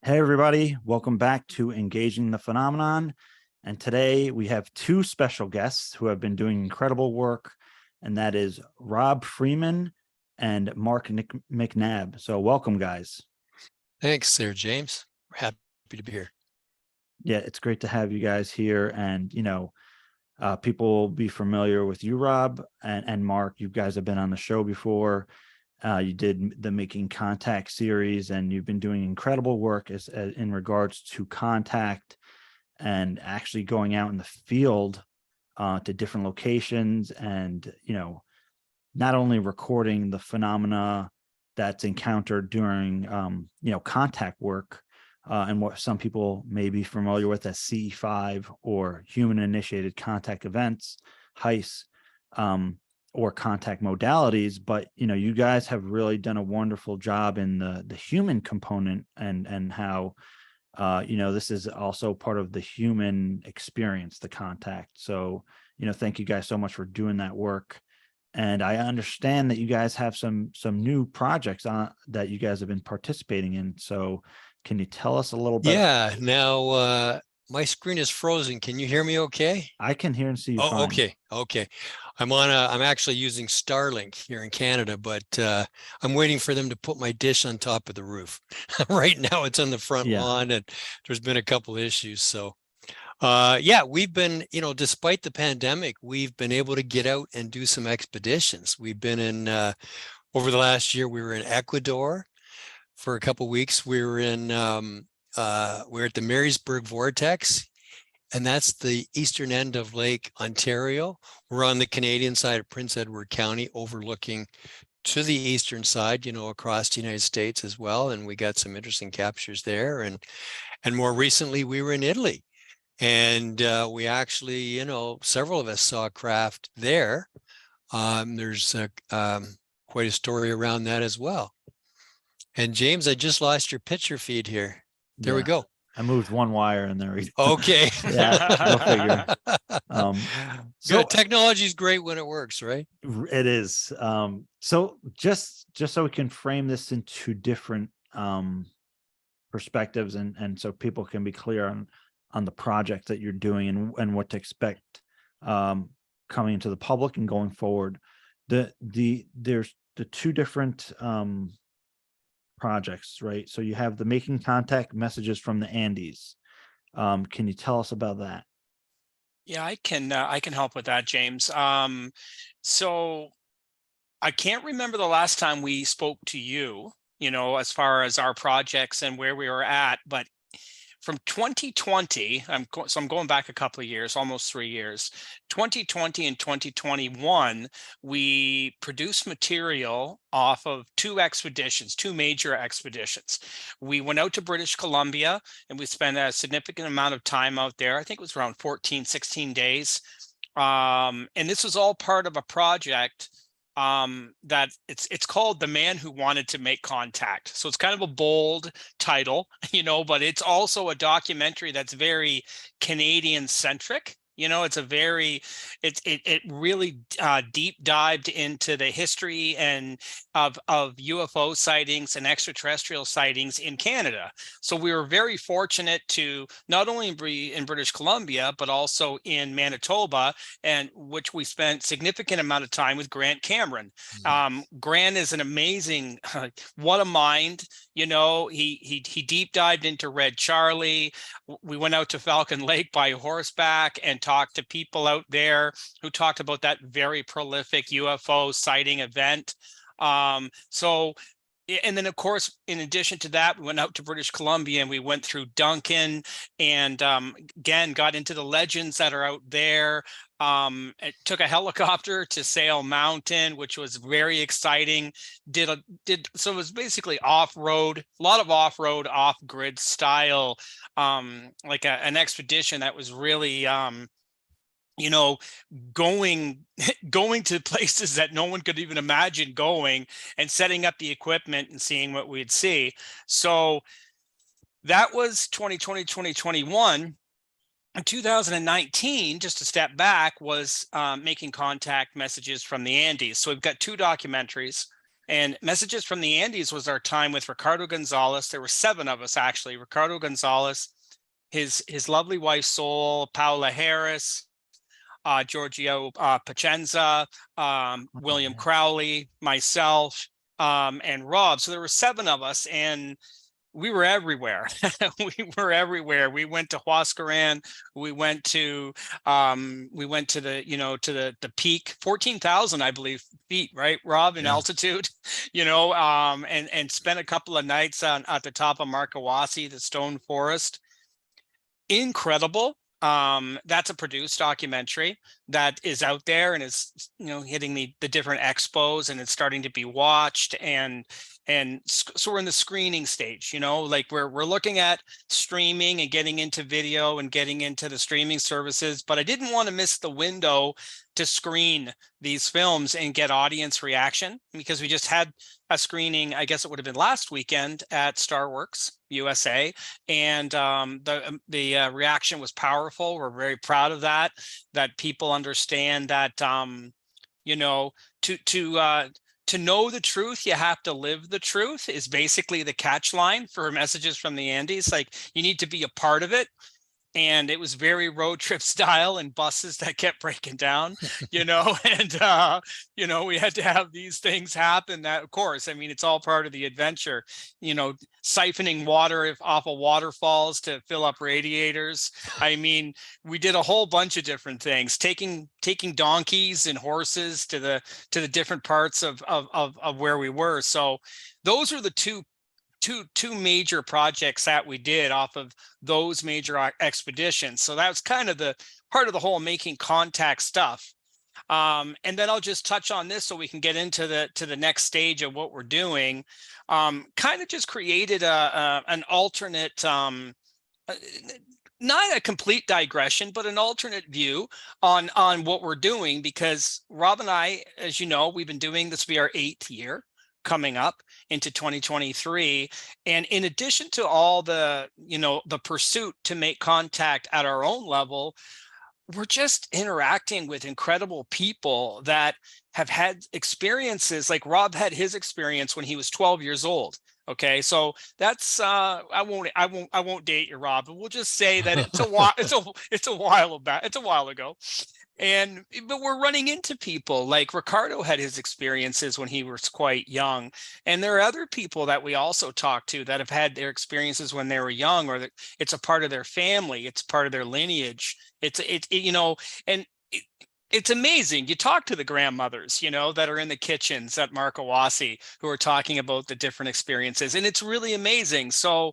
Hey, everybody. Welcome back to Engaging the Phenomenon. And today we have two special guests who have been doing incredible work, and that is Rob Freeman and Mark McNabb. So welcome, guys. Thanks there, James. We're happy to be here. Yeah, it's great to have you guys here. And, people will be familiar with you, Rob, and Mark. You guys have been on the show before. You did the Making Contact series, and you've been doing incredible work as in regards to contact and actually going out in the field to different locations and, not only recording the phenomena that's encountered during, contact work and what some people may be familiar with as CE5 or human-initiated contact events, HICE. Or contact modalities, but you guys have really done a wonderful job in the human component and how this is also part of the human experience, the contact. So thank you guys so much for doing that work. And I understand that you guys have some new projects that you guys have been participating in. So can you tell us a little bit? Yeah, now my screen is frozen. Can you hear me okay? I can hear and see you fine. Okay. I'm actually using Starlink here in Canada, but I'm waiting for them to put my dish on top of the roof. Right now it's on the front lawn, and there's been a couple issues. So we've been, despite the pandemic, we've been able to get out and do some expeditions. We've been in over the last year, we were in Ecuador for a couple of weeks. We were in we're at the Marysburg Vortex, and that's the eastern end of Lake Ontario. We're on the Canadian side of Prince Edward County, overlooking to the eastern side, across the United States as well. And we got some interesting captures there. And more recently, we were in Italy, and we actually, several of us saw craft there. There's quite a story around that as well. And James, I just lost your picture feed here. There we go. I moved one wire and there we go. Okay. Yeah, go figure. So technology is great when it works, right? It is. So just so we can frame this into different perspectives and so people can be clear on the project that you're doing and what to expect coming into the public and going forward. There's the two different projects, right? So you have the Making Contact messages from the Andes. Can you tell us about that? Yeah, I can help with that, James. So I can't remember the last time we spoke to you, as far as our projects and where we were at, but from 2020, I'm going back a couple of years, almost 3 years, 2020 and 2021, we produced material off of two major expeditions. We went out to British Columbia and we spent a significant amount of time out there. I think it was around 14, 16 days. And this was all part of a project that it's called The Man Who Wanted to Make Contact. So it's kind of a bold title, but it's also a documentary that's very Canadian centric. It really deep dived into the history and of UFO sightings and extraterrestrial sightings in Canada. So we were very fortunate to not only be in British Columbia, but also in Manitoba, and which we spent significant amount of time with Grant Cameron. Grant is an amazing, what a mind. He deep dived into Red Charlie. We went out to Falcon Lake by horseback and talked to people out there who talked about that very prolific UFO sighting event. And then, of course, in addition to that, we went out to British Columbia and we went through Duncan and again, got into the legends that are out there. It took a helicopter to Sail Mountain, which was very exciting. So it was basically off-road, a lot of off-road, off-grid style, like an expedition that was really going to places that no one could even imagine going, and setting up the equipment and seeing what we'd see. So that was 2020, 2021. In 2019, just to step back, was Making Contact messages from the Andes. So we've got two documentaries. And Messages from the Andes was our time with Ricardo Gonzalez. There were 7 of us, actually. Ricardo Gonzalez, his lovely wife, Sol, Paula Harris, Giorgio Pacenza, William Crowley, myself, and Rob. So there were 7 of us, and we were everywhere. We were everywhere. We went to Huascaran. We went to the, to the peak, 14,000, I believe, feet, right, Rob, in altitude, and spent a couple of nights at the top of Markawasi, the stone forest. Incredible. That's a produced documentary that is out there and is, hitting the different expos, and it's starting to be watched. And so we're in the screening stage, like we're looking at streaming and getting into video and getting into the streaming services. But I didn't want to miss the window to screen these films and get audience reaction, because we just had a screening, I guess it would have been last weekend at Starworks USA, and the reaction was powerful. We're very proud of that people understand that, to know the truth, you have to live the truth, is basically the catch line for Messages from the Andes. Like, you need to be a part of it. And it was very road trip style, and buses that kept breaking down, and, we had to have these things happen. That, of course, I mean, it's all part of the adventure, siphoning water off of waterfalls to fill up radiators. I mean, we did a whole bunch of different things, taking donkeys and horses to the different parts of where we were. So those are the two major projects that we did off of those major expeditions. So that was kind of the part of the whole making contact stuff. And then I'll just touch on this so we can get into the next stage of what we're doing. Kind of just created an alternate, not a complete digression, but an alternate view on what we're doing, because Rob and I, as you know, we've been doing this, be our 8th year coming up into 2023. And in addition to all the pursuit to make contact at our own level, we're just interacting with incredible people that have had experiences. Like Rob had his experience when he was 12 years old. Okay, so that's I won't date you, Rob, but we'll just say that it's a while ago. But we're running into people like Ricardo had his experiences when he was quite young. And there are other people that we also talk to that have had their experiences when they were young, or that it's a part of their family, it's part of their lineage. It's amazing. You talk to the grandmothers, that are in the kitchens at Markawasi, who are talking about the different experiences. And it's really amazing. So,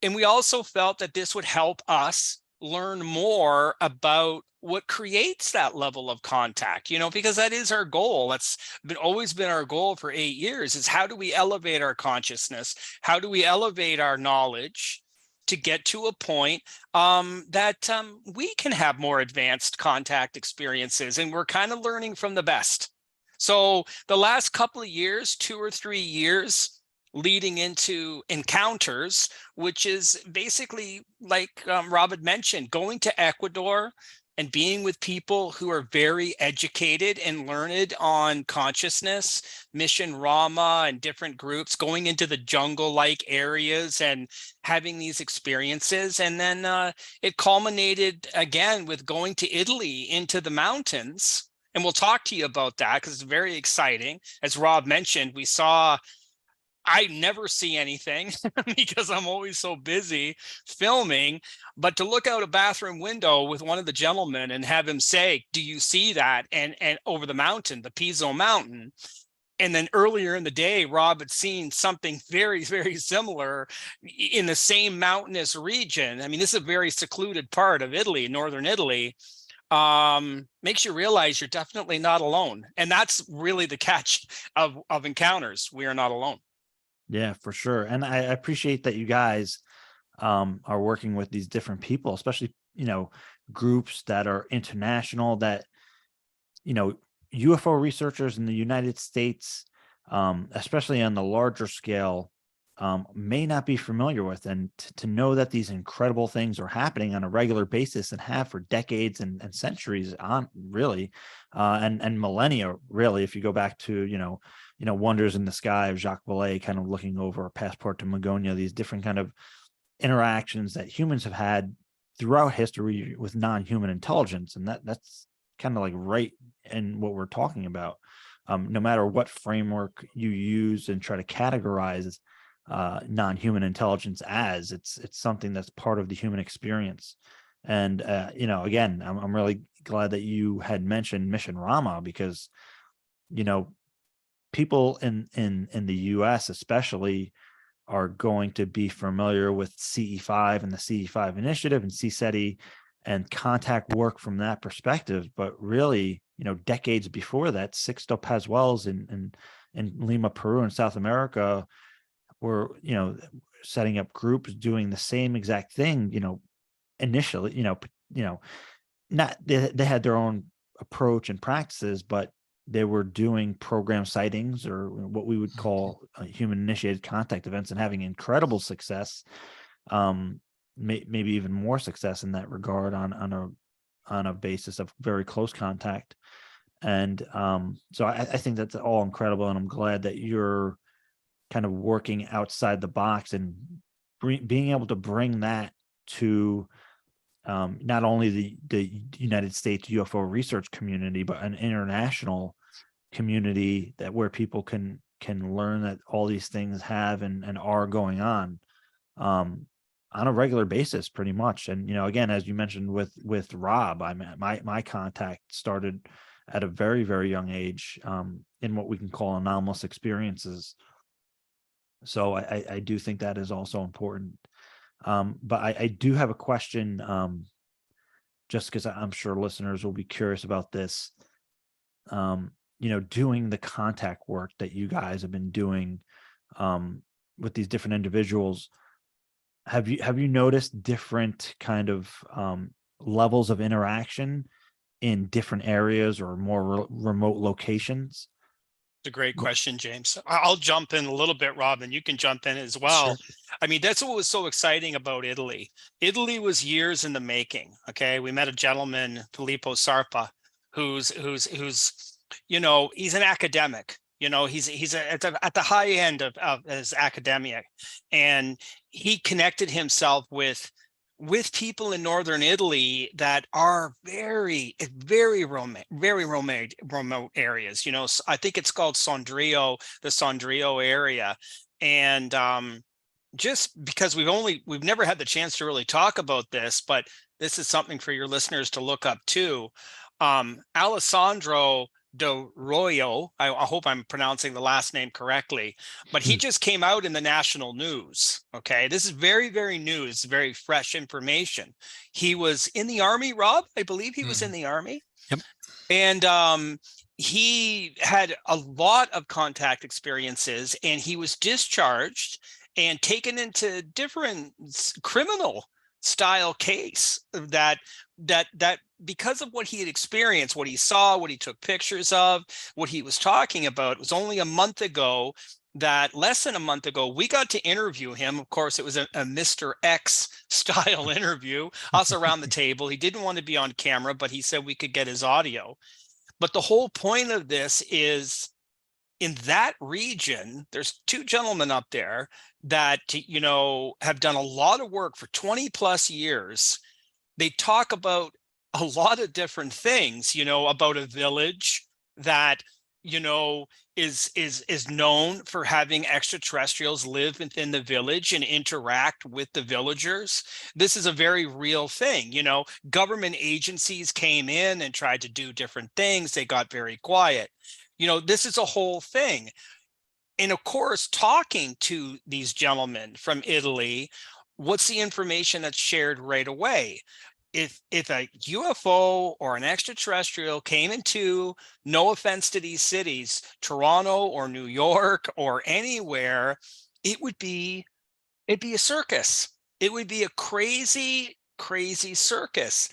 and we also felt that this would help us learn more about what creates that level of contact, because that is our goal. That's always been our goal for 8 years, is how do we elevate our consciousness? How do we elevate our knowledge to get to a point that we can have more advanced contact experiences? And we're kind of learning from the best. So the last couple of years, 2 or 3 years, leading into encounters, which is basically, like Rob had mentioned, going to Ecuador and being with people who are very educated and learned on consciousness, Mission Rama and different groups, going into the jungle-like areas and having these experiences. And then it culminated again with going to Italy, into the mountains. And we'll talk to you about that because it's very exciting. As Rob mentioned, I never see anything because I'm always so busy filming, but to look out a bathroom window with one of the gentlemen and have him say, "Do you see that?" And over the mountain, the Piso Mountain. And then earlier in the day, Rob had seen something very, very similar in the same mountainous region. I mean, this is a very secluded part of Italy, northern Italy. Makes you realize you're definitely not alone. And that's really the catch of encounters. We are not alone. Yeah, for sure. And I appreciate that you guys are working with these different people, especially, groups that are international, that, UFO researchers in the United States, especially on the larger scale, may not be familiar with. And to know that these incredible things are happening on a regular basis and have for decades and centuries on, really, and millennia, really, if you go back to, Wonders in the Sky of Jacques Vallée, kind of looking over a Passport to Magonia, these different kind of interactions that humans have had throughout history with non-human intelligence. And that's kind of like right in what we're talking about. No matter what framework you use and try to categorize non-human intelligence as, it's something that's part of the human experience. And again, I'm really glad that you had mentioned Mission Rama, because people in the US especially are going to be familiar with CE5 and the CE5 initiative and CSETI and contact work from that perspective. But really, decades before that, Sixto Paz Wells in Lima, Peru, in South America were, setting up groups doing the same exact thing, initially, not, they had their own approach and practices, but they were doing program sightings, or what we would call human initiated contact events, and having incredible success, maybe even more success in that regard on a basis of very close contact. And so I think that's all incredible, and I'm glad that you're kind of working outside the box and being able to bring that to not only the United States UFO research community, but an international community where people can learn that all these things have and are going on a regular basis, pretty much. And again, as you mentioned with Rob, my contact started at a very, very young age in what we can call anomalous experiences. So I do think that is also important. But I do have a question, just because I'm sure listeners will be curious about this. Doing the contact work that you guys have been doing with these different individuals, have you noticed different kind of levels of interaction in different areas or more remote locations? A great question, James. I'll jump in a little bit, Rob, and you can jump in as well. Sure. I mean, that's what was so exciting about Italy. Italy was years in the making. Okay, we met a gentleman, Filippo Sarpa, who's he's an academic. He's at the high end of his academia, and he connected himself with people in northern Italy that are very, very remote areas. I think it's called Sondrio, the Sondrio area. And just because we've never had the chance to really talk about this, but this is something for your listeners to look up too. Alessandro De Royo, I hope I'm pronouncing the last name correctly, but he just came out in the national news. Okay, this is very, very new. It's very fresh information. He was in the Army, Rob. I believe he was in the Army. Yep. And he had a lot of contact experiences, and he was discharged and taken into different criminal style case that because of what he had experienced, what he saw, what he took pictures of, what he was talking about. It was only less than a month ago, we got to interview him. Of course, it was a Mr. X style interview, us around the table. He didn't want to be on camera, but he said we could get his audio. But the whole point of this is, in that region, there's two gentlemen up there that, have done a lot of work for 20 plus years. They talk about a lot of different things, about a village that, is known for having extraterrestrials live within the village and interact with the villagers. This is a very real thing. Government agencies came in and tried to do different things. They got very quiet. This is a whole thing. And of course, talking to these gentlemen from Italy, what's the information that's shared right away? If a UFO or an extraterrestrial came into, no offense to these cities, Toronto or New York or anywhere, it'd be a circus. It would be a crazy, crazy circus.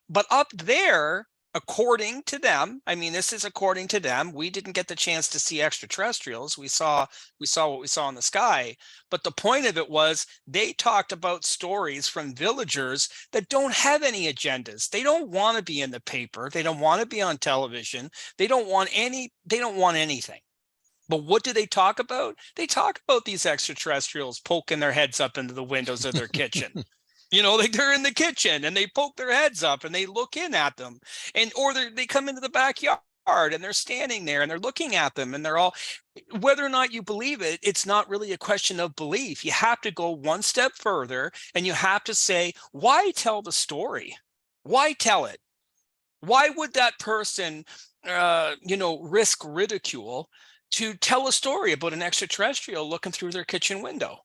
But up there, according to them, this is according to them, we didn't get the chance to see extraterrestrials. We saw what we saw in the sky. But the point of it was, they talked about stories from villagers that don't have any agendas. They don't want to be in the paper. They don't want to be on television. They don't want anything. But what do they talk about? They talk about these extraterrestrials poking their heads up into the windows of their kitchen. Like they're in the kitchen and they poke their heads up and they look in at them, or they come into the backyard and they're standing there and they're looking at them, and they're all, whether or not you believe it, it's not really a question of belief. You have to go one step further and you have to say, why tell the story? Why tell it? Why would that person, risk ridicule to tell a story about an extraterrestrial looking through their kitchen window?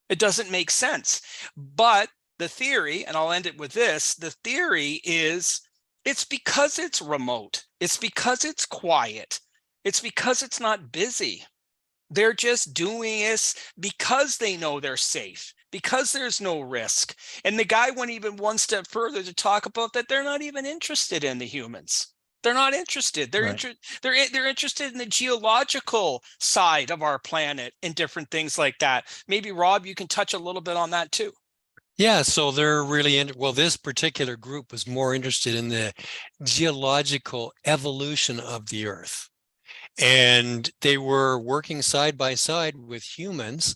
It doesn't make sense. But the theory, and I'll end it with this, the theory is it's because it's remote. It's because it's quiet. It's because it's not busy. They're just doing this because they know they're safe, because there's no risk. And the guy went even one step further to talk about that they're not even interested in the humans. They're not interested. They're Right. they're interested in the geological side of our planet and different things like that. Maybe Rob, you can touch a little bit on that too. Yeah, so they're really well, this particular group was more interested in the geological evolution of the Earth. And they were working side by side with humans.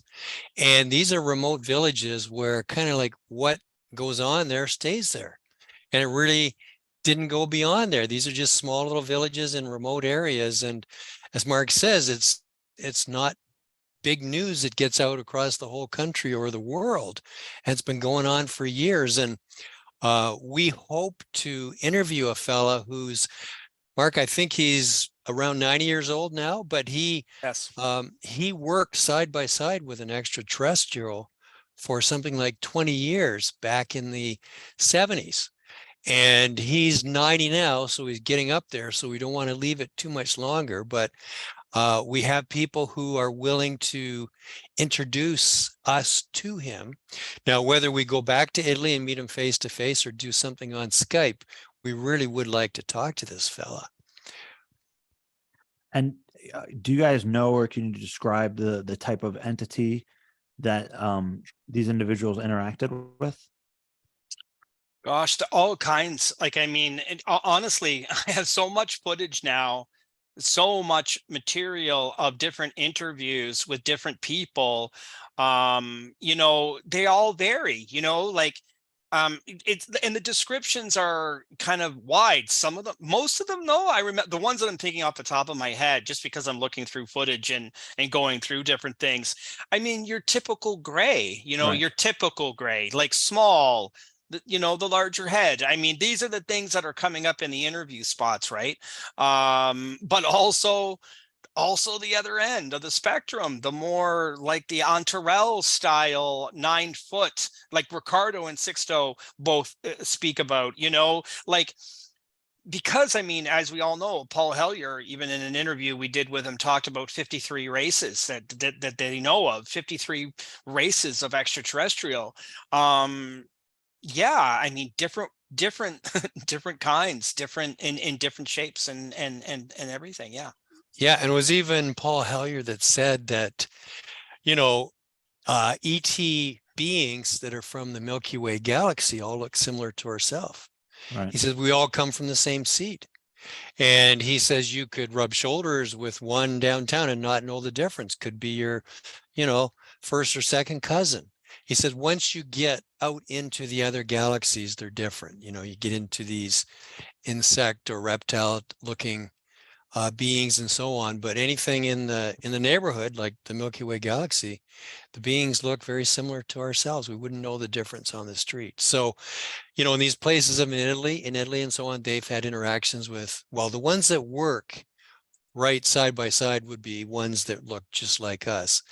And these are remote villages where kind of like what goes on there stays there. And it really didn't go beyond there. These are just small little villages in remote areas. And as Mark says, it's not big news that gets out across the whole country or the world. And it's been going on for years. And we hope to interview a fella who's, Mark, I think he's around 90 years old now, but he worked side by side with an extraterrestrial for something like 20 years back in the 70s. And he's 90 now, so he's getting up there. So we don't want to leave it too much longer. But we have people who are willing to introduce us to him. Now, whether we go back to Italy and meet him face to face or do something on Skype, we really would like to talk to this fella. And do you guys know, or can you describe the type of entity that these individuals interacted with? Gosh, all kinds. Like, I mean, honestly, I have so much footage now, so much material of different interviews with different people. They all vary, like, it's, and the descriptions are kind of wide. Some of them, most of them, though, I remember the ones that I'm thinking off the top of my head, just because I'm looking through footage and going through different things. I mean, your typical gray, Right. your typical gray, like small, the larger head. I mean, these are the things that are coming up in the interview spots, right? But also the other end of the spectrum, the more like the Antarel style 9 foot, like Ricardo and Sixto both speak about, like, because, I mean, as we all know, Paul Hellyer, even in an interview we did with him, talked about 53 races that they know of, 53 races of extraterrestrial. Yeah, I mean, different different kinds, different in different shapes and everything. Yeah. Yeah, and it was even Paul Hellyer that said that, ET beings that are from the Milky Way galaxy all look similar to ourselves. Right. He says we all come from the same seed. And he says you could rub shoulders with one downtown and not know the difference. Could be your, first or second cousin. He said once you get out into the other galaxies, they're different. You get into these insect or reptile looking beings and so on, but anything in the neighborhood, like the Milky Way galaxy, the beings look very similar to ourselves. We wouldn't know the difference on the street. So, in these places in Italy and so on, they've had interactions with, well, the ones that work right side by side would be ones that look just like us.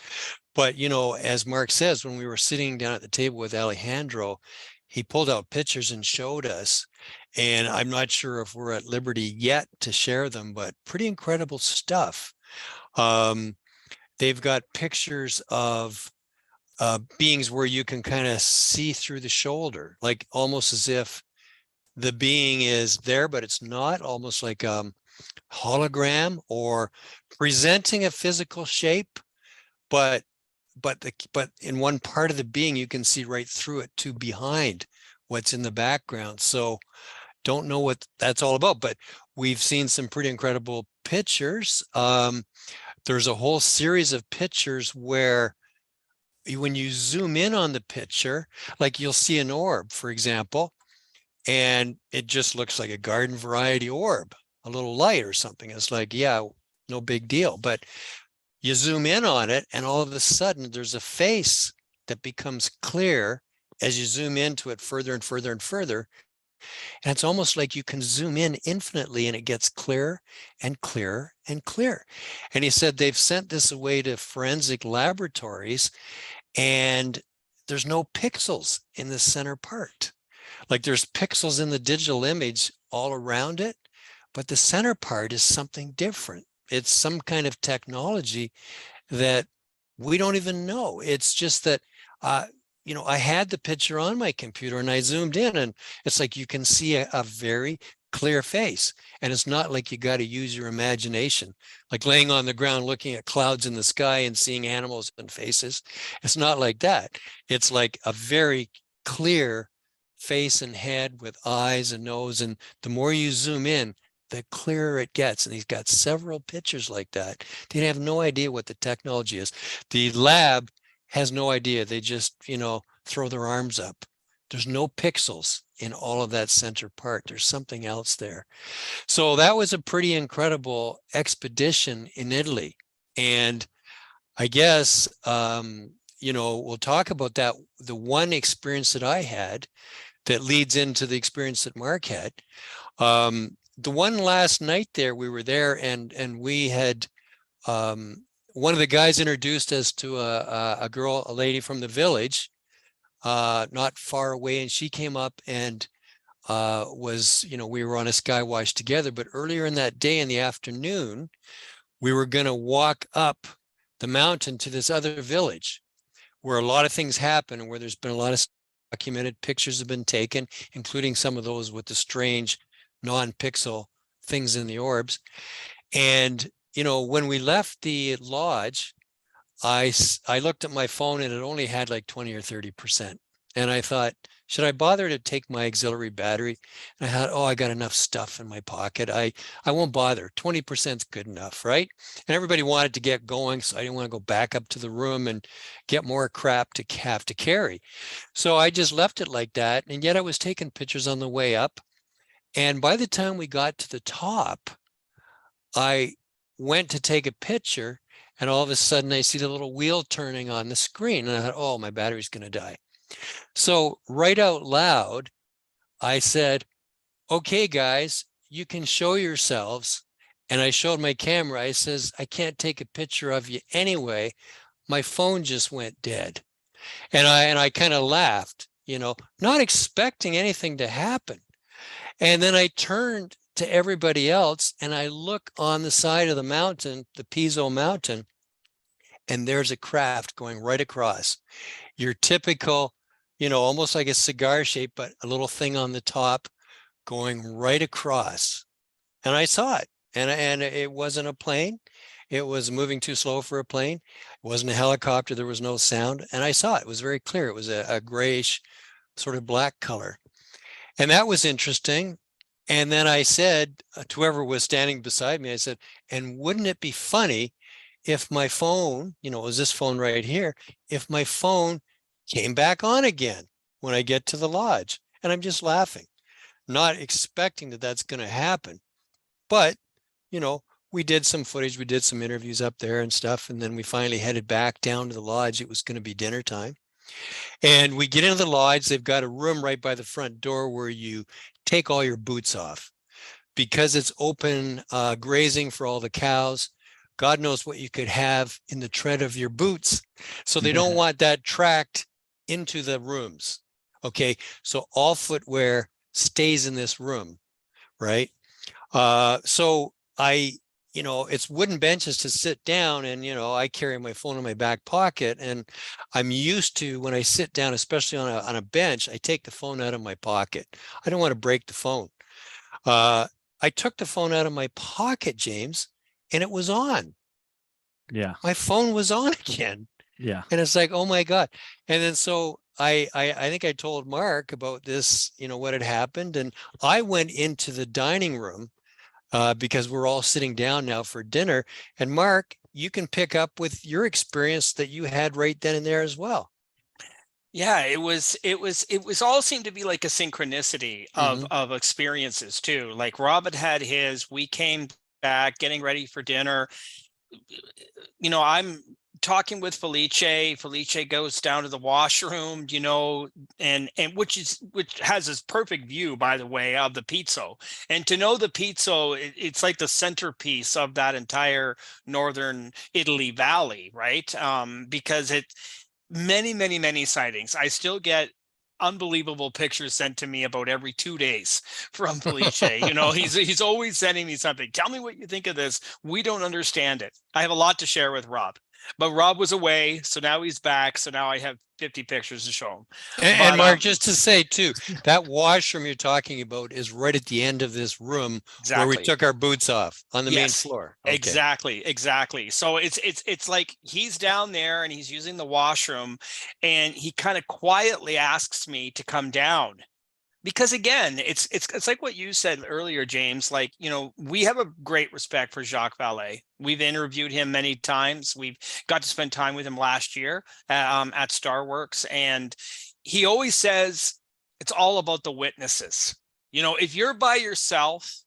But, as Mark says, when we were sitting down at the table with Alejandro, he pulled out pictures and showed us. And I'm not sure if we're at liberty yet to share them, but pretty incredible stuff. They've got pictures of beings where you can kind of see through the shoulder, like almost as if the being is there, but it's not, almost like hologram or presenting a physical shape, but in one part of the being you can see right through it to behind what's in the background. So don't know what that's all about, but we've seen some pretty incredible pictures. there's a whole series of pictures where when you zoom in on the picture, like you'll see an orb, for example, and it just looks like a garden variety orb, a little light or something. It's like, yeah, no big deal. But you zoom in on it, and all of a sudden there's a face that becomes clear as you zoom into it further and further and further. And it's almost like you can zoom in infinitely and it gets clearer and clearer and clearer. And he said they've sent this away to forensic laboratories, and there's no pixels in the center part. Like there's pixels in the digital image all around it, but the center part is something different. It's some kind of technology that we don't even know. It's just that, I had the picture on my computer and I zoomed in, and it's like you can see a very clear face. And it's not like you got to use your imagination, like laying on the ground, looking at clouds in the sky and seeing animals and faces. It's not like that. It's like a very clear face and head with eyes and nose. And the more you zoom in, the clearer it gets. And he's got several pictures like that. They have no idea what the technology is. The lab has no idea. They just, throw their arms up. There's no pixels in all of that center part. There's something else there. So that was a pretty incredible expedition in Italy. And I guess, we'll talk about that. The one experience that I had that leads into the experience that Mark had. The one last night there, we were there, and we had one of the guys introduced us to a lady from the village, not far away, and she came up and we were on a skywash together. But earlier in that day, in the afternoon, we were going to walk up the mountain to this other village where a lot of things happen and where there's been a lot of documented pictures have been taken, including some of those with the strange non-pixel things in the orbs. And, when we left the lodge, I looked at my phone and it only had like 20 or 30%. And I thought, should I bother to take my auxiliary battery? And I thought, I got enough stuff in my pocket. I won't bother. 20% is good enough, right? And everybody wanted to get going, so I didn't want to go back up to the room and get more crap to have to carry. So I just left it like that. And yet I was taking pictures on the way up. And by the time we got to the top, I went to take a picture, and all of a sudden I see the little wheel turning on the screen. And I thought, my battery's going to die. So right out loud, I said, okay, guys, you can show yourselves. And I showed my camera. I says, I can't take a picture of you anyway. My phone just went dead. And I kind of laughed, not expecting anything to happen. And then I turned to everybody else and I look on the side of the mountain, the Piso mountain, and there's a craft going right across. Your typical, almost like a cigar shape, but a little thing on the top going right across. And I saw it, and it wasn't a plane. It was moving too slow for a plane. It wasn't a helicopter. There was no sound. And I saw it. It was very clear. It was a grayish sort of black color. And that was interesting. And then I said to whoever was standing beside me, I said, and wouldn't it be funny if my phone, it was this phone right here, if my phone came back on again when I get to the lodge? And I'm just laughing, not expecting that that's going to happen. But, we did some footage, we did some interviews up there and stuff. And then we finally headed back down to the lodge. It was going to be dinner time. And we get into the lodge. They've got a room right by the front door where you take all your boots off because it's open grazing for all the cows. God knows what you could have in the tread of your boots. So they don't want that tracked into the rooms. Okay. So all footwear stays in this room, right? So it's wooden benches to sit down, and, I carry my phone in my back pocket, and I'm used to when I sit down, especially on a bench, I take the phone out of my pocket. I don't want to break the phone. I took the phone out of my pocket, James, and it was on. Yeah. My phone was on again. Yeah. And it's like, oh my God. And then so I think I told Mark about this, what had happened. And I went into the dining room because we're all sitting down now for dinner. And Mark you can pick up with your experience that you had right then and there as well. Yeah, it was all seemed to be like a synchronicity of experiences too. Like Rob had his, we came back getting ready for dinner. I'm talking with Felice. Felice goes down to the washroom, and which has this perfect view, by the way, of the pizza. And to know the pizza, it's like the centerpiece of that entire northern Italy valley, right? Because many sightings. I still get unbelievable pictures sent to me about every 2 days from Felice. He's always sending me something. Tell me what you think of this. We don't understand it. I have a lot to share with Rob, but Rob was away, so now he's back. So now I have 50 pictures to show him. And Mark, just to say too, that washroom you're talking about is right at the end of this room where we took our boots off on the main floor. Okay. Exactly. So it's like he's down there and he's using the washroom, and he kind of quietly asks me to come down. Because again, it's like what you said earlier, James. Like, we have a great respect for Jacques Vallée. We've interviewed him many times. We've got to spend time with him last year at Starworks, and he always says it's all about the witnesses. If you're by yourself,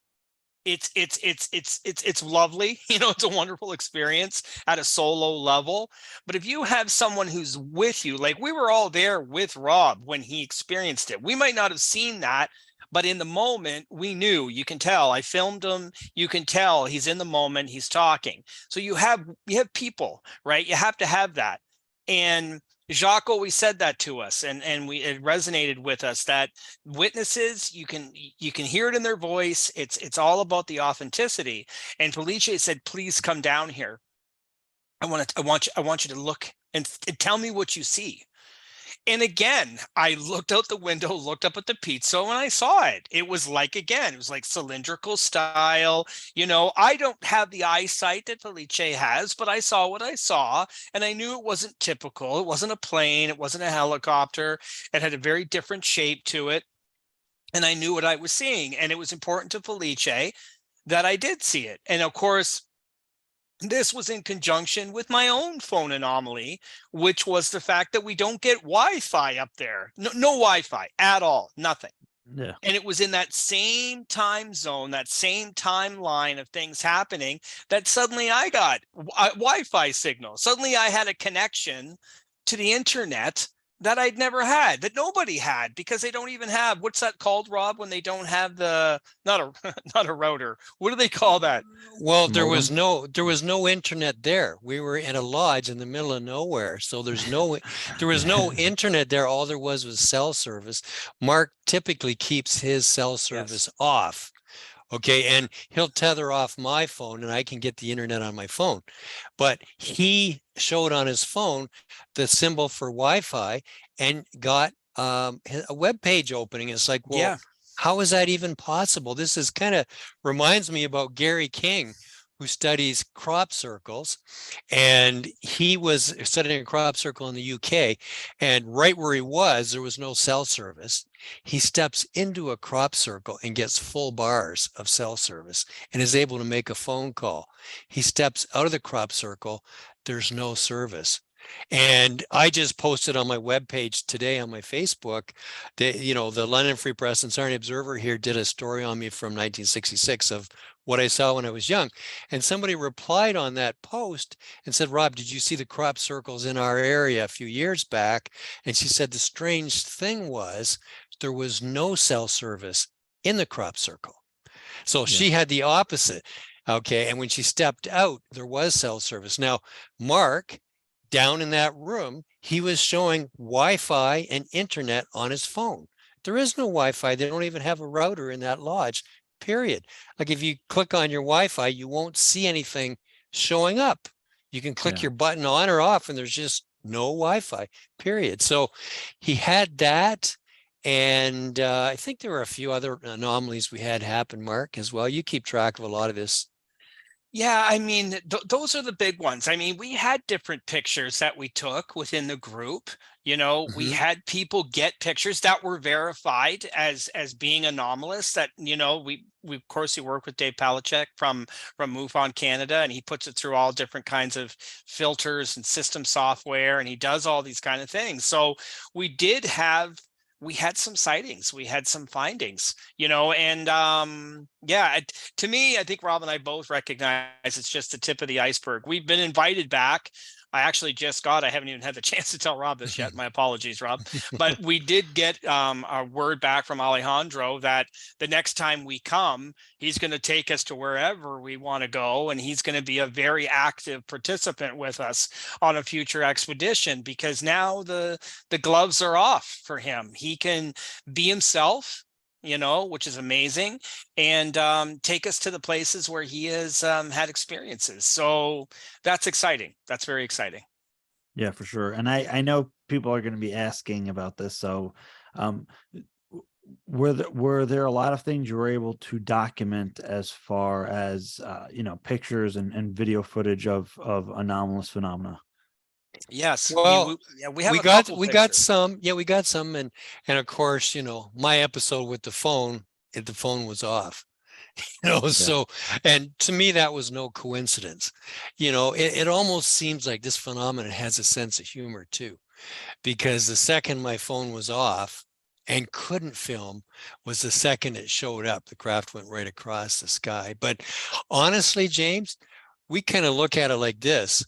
it's lovely. It's a wonderful experience at a solo level. But if you have someone who's with you, like we were all there with Rob when he experienced it, we might not have seen that, but in the moment we knew. You can tell. I filmed him. You can tell he's in the moment. He's talking. So you have people, right? You have to have that. And Jacques always said that to us, and it resonated with us, that witnesses, you can hear it in their voice. It's all about the authenticity. And Felice said, please come down here. I want you to look and tell me what you see. And again, I looked out the window, looked up at the pizza, and I saw it. It was like cylindrical style. I don't have the eyesight that Felice has, but I saw what I saw, and I knew it wasn't typical. It wasn't a plane. It wasn't a helicopter. It had a very different shape to it. And I knew what I was seeing. And it was important to Felice that I did see it. And of course, this was in conjunction with my own phone anomaly, which was the fact that we don't get Wi-Fi up there. No Wi-Fi at all, nothing. Yeah. And it was in that same time zone, that same timeline of things happening, that suddenly I got a Wi-Fi signal. Suddenly I had a connection to the internet that I'd never had, that nobody had, because they don't even have, what's that called, Rob, when they don't have not a router. What do they call that? Well, there was no internet there. We were in a lodge in the middle of nowhere. So there was no internet there. All there was cell service. Mark typically keeps his cell service off. Okay. And he'll tether off my phone and I can get the internet on my phone. But he showed on his phone the symbol for Wi-Fi and got a web page opening. It's like, well, how is that even possible? This is kind of reminds me about Gary King, who studies crop circles, and he was studying a crop circle in the UK, and right where he was, there was no cell service. He steps into a crop circle and gets full bars of cell service and is able to make a phone call. He steps out of the crop circle, there's no service. And I just posted on my webpage today on my Facebook that, the London Free Press and Sarnia Observer here did a story on me from 1966 of what I saw when I was young. And somebody replied on that post and said, Rob, did you see the crop circles in our area a few years back? And she said, the strange thing was there was no cell service in the crop circle. So she had the opposite. Okay. And when she stepped out, there was cell service. Now, Mark, down in that room, he was showing Wi-Fi and internet on his phone. There is no Wi-Fi. They don't even have a router in that lodge, period. Like if you click on your Wi-Fi, you won't see anything showing up. You can click your button on or off and there's just no Wi-Fi, period. So he had that. And I think there were a few other anomalies we had happen, Mark, as well. You keep track of a lot of this. Yeah, I mean, those are the big ones. I mean, we had different pictures that we took within the group. We Mhm. had people get pictures that were verified as being anomalous. That we of course we work with Dave Palachek from MUFON Canada, and he puts it through all different kinds of filters and system software, and he does all these kind of things. So we did have we had some sightings, we had some findings, and yeah, to me, I think Rob and I both recognize it's just the tip of the iceberg. We've been invited back. I actually just got, I haven't even had the chance to tell Rob this yet. My apologies, Rob. But we did get a word back from Alejandro that the next time we come, he's going to take us to wherever we want to go. And he's going to be a very active participant with us on a future expedition, because now the gloves are off for him. He can be himself, which is amazing, and take us to the places where he has had experiences. So that's exciting. That's very exciting. Yeah, for sure. And I know people are going to be asking about this. So, um, were there a lot of things you were able to document as far as pictures and video footage of anomalous phenomena? Yes, Well, we have a couple we got pictures. some, yeah, we got some, and of course, my episode with the phone, the phone was off. Yeah. So, and to me, that was no coincidence. It almost seems like this phenomenon has a sense of humor too, because the second my phone was off and couldn't film was the second it showed up. The craft went right across the sky. But honestly, James, we kind of look at it like this.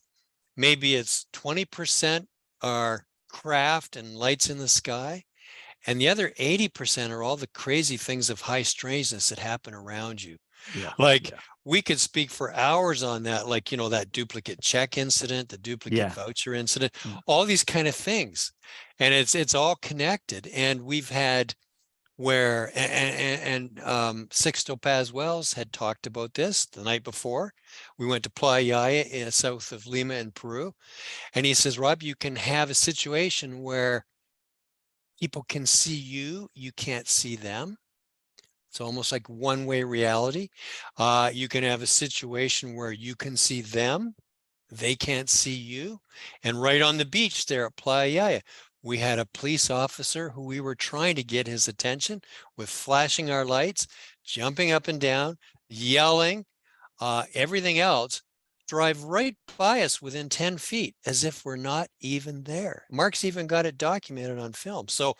Maybe it's 20% are craft and lights in the sky, and the other 80% are all the crazy things of high strangeness that happen around you. Yeah. Like, Yeah. we could speak for hours on that, like, that duplicate check incident, the duplicate Yeah. voucher incident, Mm. all these kind of things. And it's all connected. And we've had where, Sixto Paz Wells had talked about this the night before. We went to Playa south of Lima in Peru. And he says, Rob, you can have a situation where people can see you, you can't see them. It's almost like one-way reality. You can have a situation where you can see them, they can't see you. And right on the beach there at Playa, we had a police officer who we were trying to get his attention with flashing our lights, jumping up and down, yelling, everything else, drive right by us within 10 feet as if we're not even there. Mark's even got it documented on film. So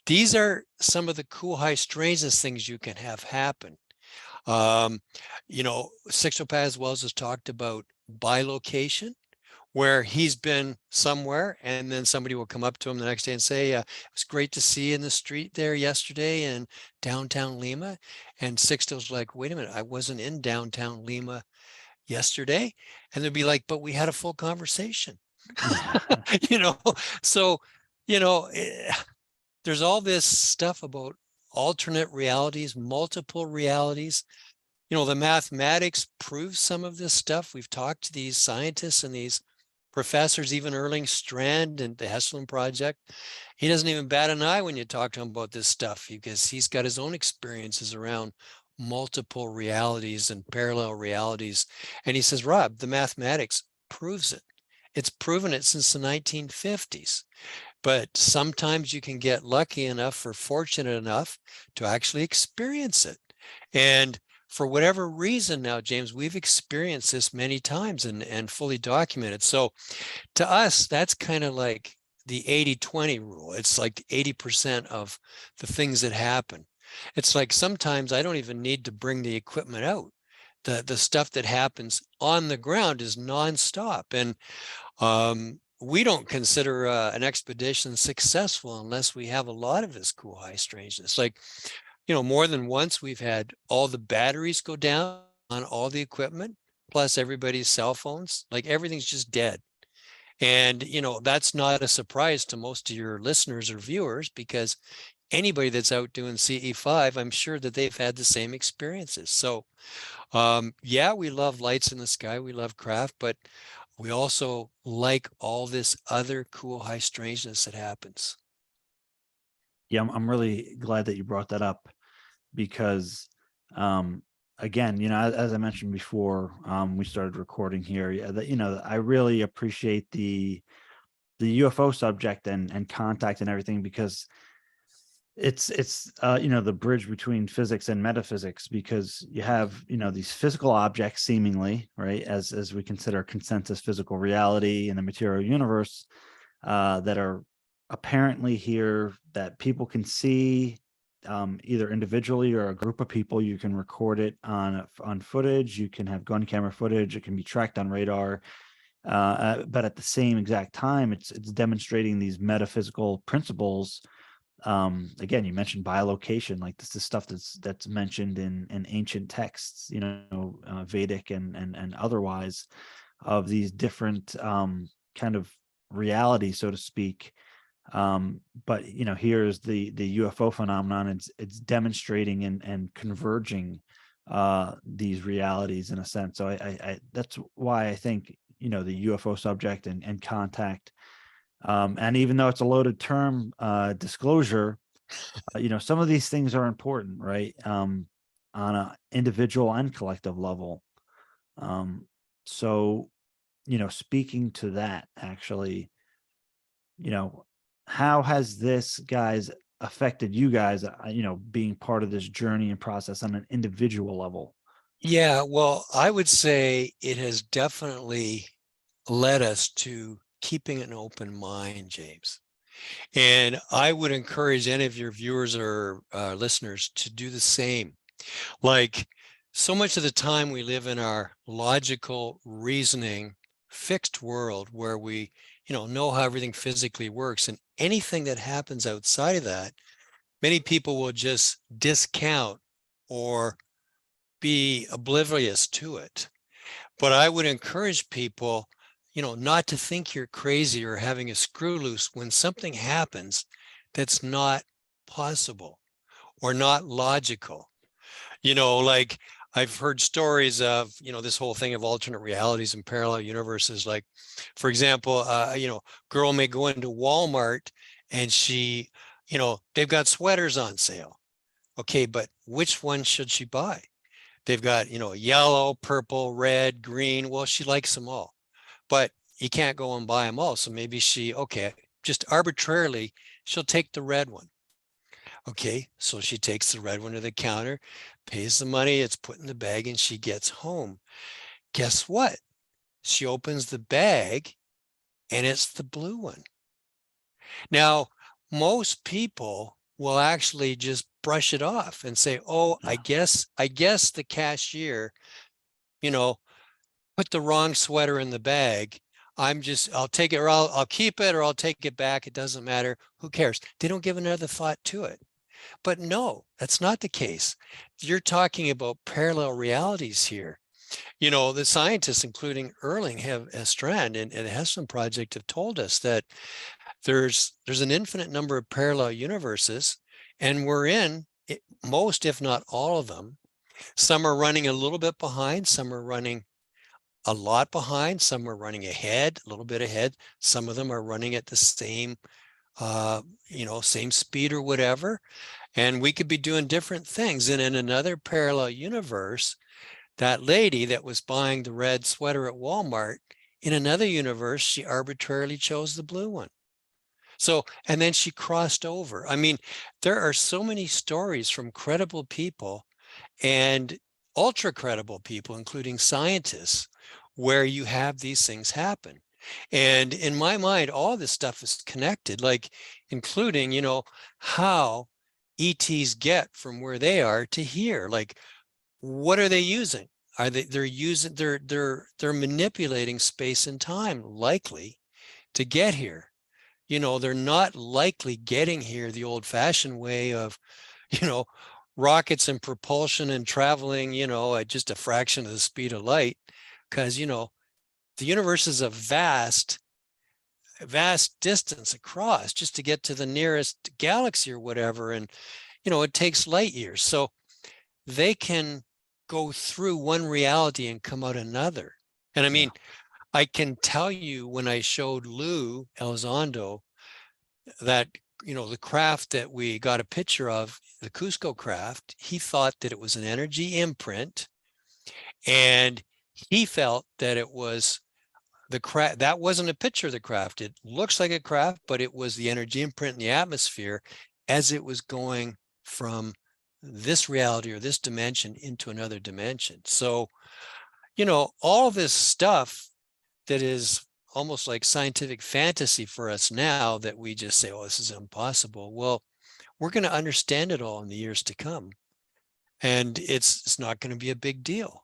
these are some of the cool high strangeness things you can have happen. Sixto Paz Wells has talked about bilocation, where he's been somewhere and then somebody will come up to him the next day and say, it was great to see you in the street there yesterday in downtown Lima. And Sixto's like, wait a minute, I wasn't in downtown Lima yesterday. And they'd be like, but we had a full conversation. you know so you know eh, there's all this stuff about alternate realities, multiple realities. The mathematics proves some of this stuff. We've talked to these scientists and these professors, even Erling Strand and the Hesslin Project. He doesn't even bat an eye when you talk to him about this stuff, because he's got his own experiences around multiple realities and parallel realities. And he says, Rob, the mathematics proves it. It's proven it since the 1950s. But sometimes you can get lucky enough or fortunate enough to actually experience it. And for whatever reason now, James, we've experienced this many times and fully documented. So to us, that's kind of like the 80-20 rule. It's like 80% of the things that happen. It's like sometimes I don't even need to bring the equipment out. The stuff that happens on the ground is nonstop. And we don't consider an expedition successful unless we have a lot of this cool high strangeness. Like, more than once we've had all the batteries go down on all the equipment, plus everybody's cell phones, like everything's just dead. And, that's not a surprise to most of your listeners or viewers, because anybody that's out doing CE5, I'm sure that they've had the same experiences. So, yeah, we love lights in the sky, we love craft, but we also like all this other cool high strangeness that happens. Yeah, I'm really glad that you brought that up, because again, as I mentioned before, we started recording here, I really appreciate the UFO subject and contact and everything, because it's the bridge between physics and metaphysics, because you have these physical objects, seemingly, right, as we consider consensus physical reality in the material universe, that are apparently here, that people can see, either individually or a group of people. You can record it on footage, you can have gun camera footage, it can be tracked on radar, but at the same exact time, it's demonstrating these metaphysical principles. Again, you mentioned bilocation, like this is stuff that's mentioned in ancient texts, Vedic and otherwise, of these different kind of reality, so to speak. But here's the UFO phenomenon. It's demonstrating and converging these realities in a sense. So I that's why I think the UFO subject and contact, and even though it's a loaded term, disclosure, some of these things are important, right? On an individual and collective level. So, speaking to that, actually, how has this, guys, affected you guys, being part of this journey and process on an individual level? Yeah, well, I would say it has definitely led us to keeping an open mind, James. And I would encourage any of your viewers or listeners to do the same. Like, so much of the time we live in our logical, reasoning, fixed world where we, know how everything physically works, and anything that happens outside of that, many people will just discount or be oblivious to it. But I would encourage people, not to think you're crazy or having a screw loose when something happens that's not possible or not logical. Like, I've heard stories of, this whole thing of alternate realities and parallel universes. Like, for example, girl may go into Walmart and she, they've got sweaters on sale. Okay, but which one should she buy? They've got, yellow, purple, red, green. Well, she likes them all, but you can't go and buy them all. So maybe just arbitrarily, she'll take the red one. Okay, so she takes the red one to the counter, pays the money, it's put in the bag, and she gets home. Guess what? She opens the bag and it's the blue one. Now, most people will actually just brush it off and say, oh, I guess the cashier, put the wrong sweater in the bag. I'll take it, or I'll keep it, or I'll take it back. It doesn't matter. Who cares? They don't give another thought to it. But no, that's not the case. You're talking about parallel realities here. The scientists, including Erling Strand and Hessman Project, have told us that there's an infinite number of parallel universes, and we're in most, if not all of them. Some are running a little bit behind, some are running a lot behind, some are running ahead, a little bit ahead. Some of them are running at the same same speed or whatever. And we could be doing different things. And in another parallel universe, that lady that was buying the red sweater at Walmart, in another universe, she arbitrarily chose the blue one. So, and then she crossed over. I mean, there are so many stories from credible people and ultra credible people, including scientists, where you have these things happen. And in my mind, all this stuff is connected, like including, how ETs get from where they are to here. Like, what are they using? They're manipulating space and time, likely, to get here. They're not likely getting here the old-fashioned way of, rockets and propulsion and traveling, at just a fraction of the speed of light, because, the universe is a vast distance across just to get to the nearest galaxy or whatever. And, it takes light years. So they can go through one reality and come out another. And I mean, I can tell you, when I showed Lou Elizondo that the craft that we got a picture of, the Cusco craft, he thought that it was an energy imprint, and he felt that it was the craft. That wasn't a picture of the craft. It looks like a craft, but it was the energy imprint in the atmosphere as it was going from this reality or this dimension into another dimension. So, all this stuff that is almost like scientific fantasy for us now, that we just say, oh, this is impossible. Well, we're going to understand it all in the years to come. And it's not going to be a big deal.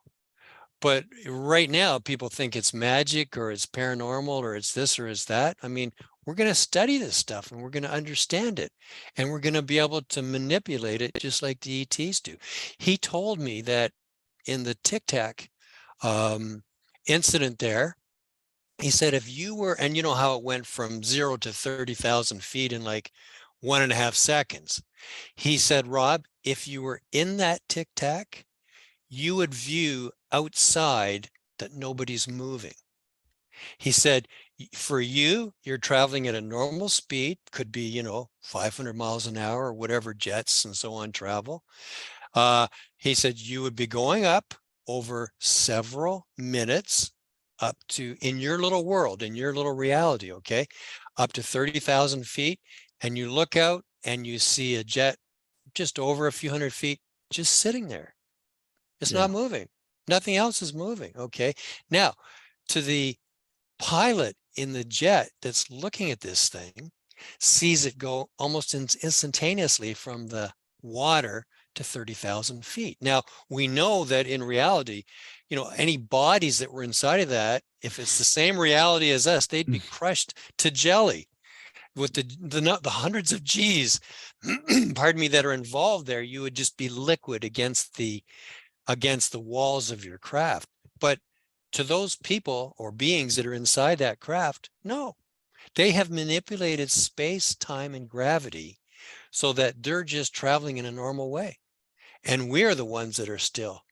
But right now, people think it's magic or it's paranormal or it's this or it's that. I mean, we're going to study this stuff and we're going to understand it. And we're going to be able to manipulate it just like the ETs do. He told me that in the Tic Tac incident there, he said, if you were, and you know how it went from 0 to 30,000 feet in like 1.5 seconds. He said, Rob, if you were in that Tic Tac, you would view outside that nobody's moving. He said, for you, you're traveling at a normal speed, could be, 500 miles an hour or whatever jets and so on travel. He said, you would be going up over several minutes up to, in your little world, in your little reality, okay, up to 30,000 feet. And you look out and you see a jet just over a few hundred feet, just sitting there. It's not moving. Nothing else is moving. Okay. Now, to the pilot in the jet that's looking at this thing, sees it go almost instantaneously from the water to 30,000 feet. Now, we know that in reality, any bodies that were inside of that, if it's the same reality as us, they'd be crushed to jelly. With the hundreds of G's, pardon me, that are involved there, you would just be liquid against the walls of your craft. But to those people or beings that are inside that craft, no, they have manipulated space, time, and gravity so that they're just traveling in a normal way. And we're the ones that are still.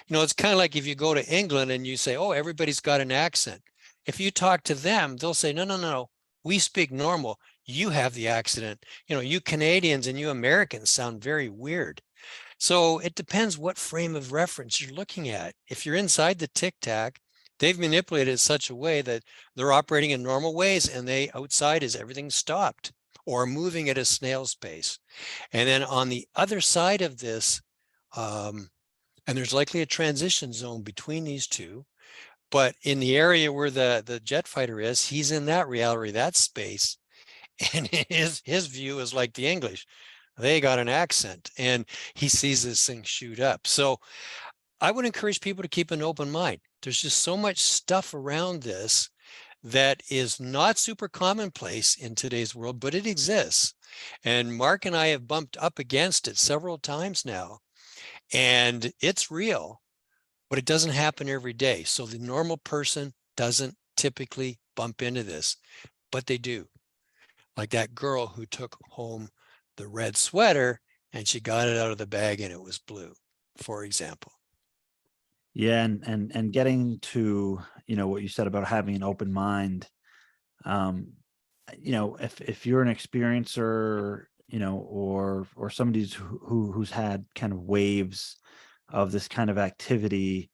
It's kind of like if you go to England and you say, oh, everybody's got an accent. If you talk to them, they'll say, no, no, no, we speak normal. You have the accent. You Canadians and you Americans sound very weird. So it depends what frame of reference you're looking at. If you're inside the Tic Tac, they've manipulated it such a way that they're operating in normal ways, and outside is everything stopped or moving at a snail's pace. And then on the other side of this, and there's likely a transition zone between these two, but in the area where the jet fighter is, he's in that reality, that space, and his view is like the English. They got an accent, and he sees this thing shoot up. So I would encourage people to keep an open mind. There's just so much stuff around this that is not super commonplace in today's world, but it exists. And Mark and I have bumped up against it several times now, and it's real, but it doesn't happen every day. So the normal person doesn't typically bump into this, but they do. Like that girl who took home the red sweater and she got it out of the bag and it was blue, for example. Yeah. And getting to, what you said about having an open mind, if you're an experiencer, or somebody who's had kind of waves of this kind of activity,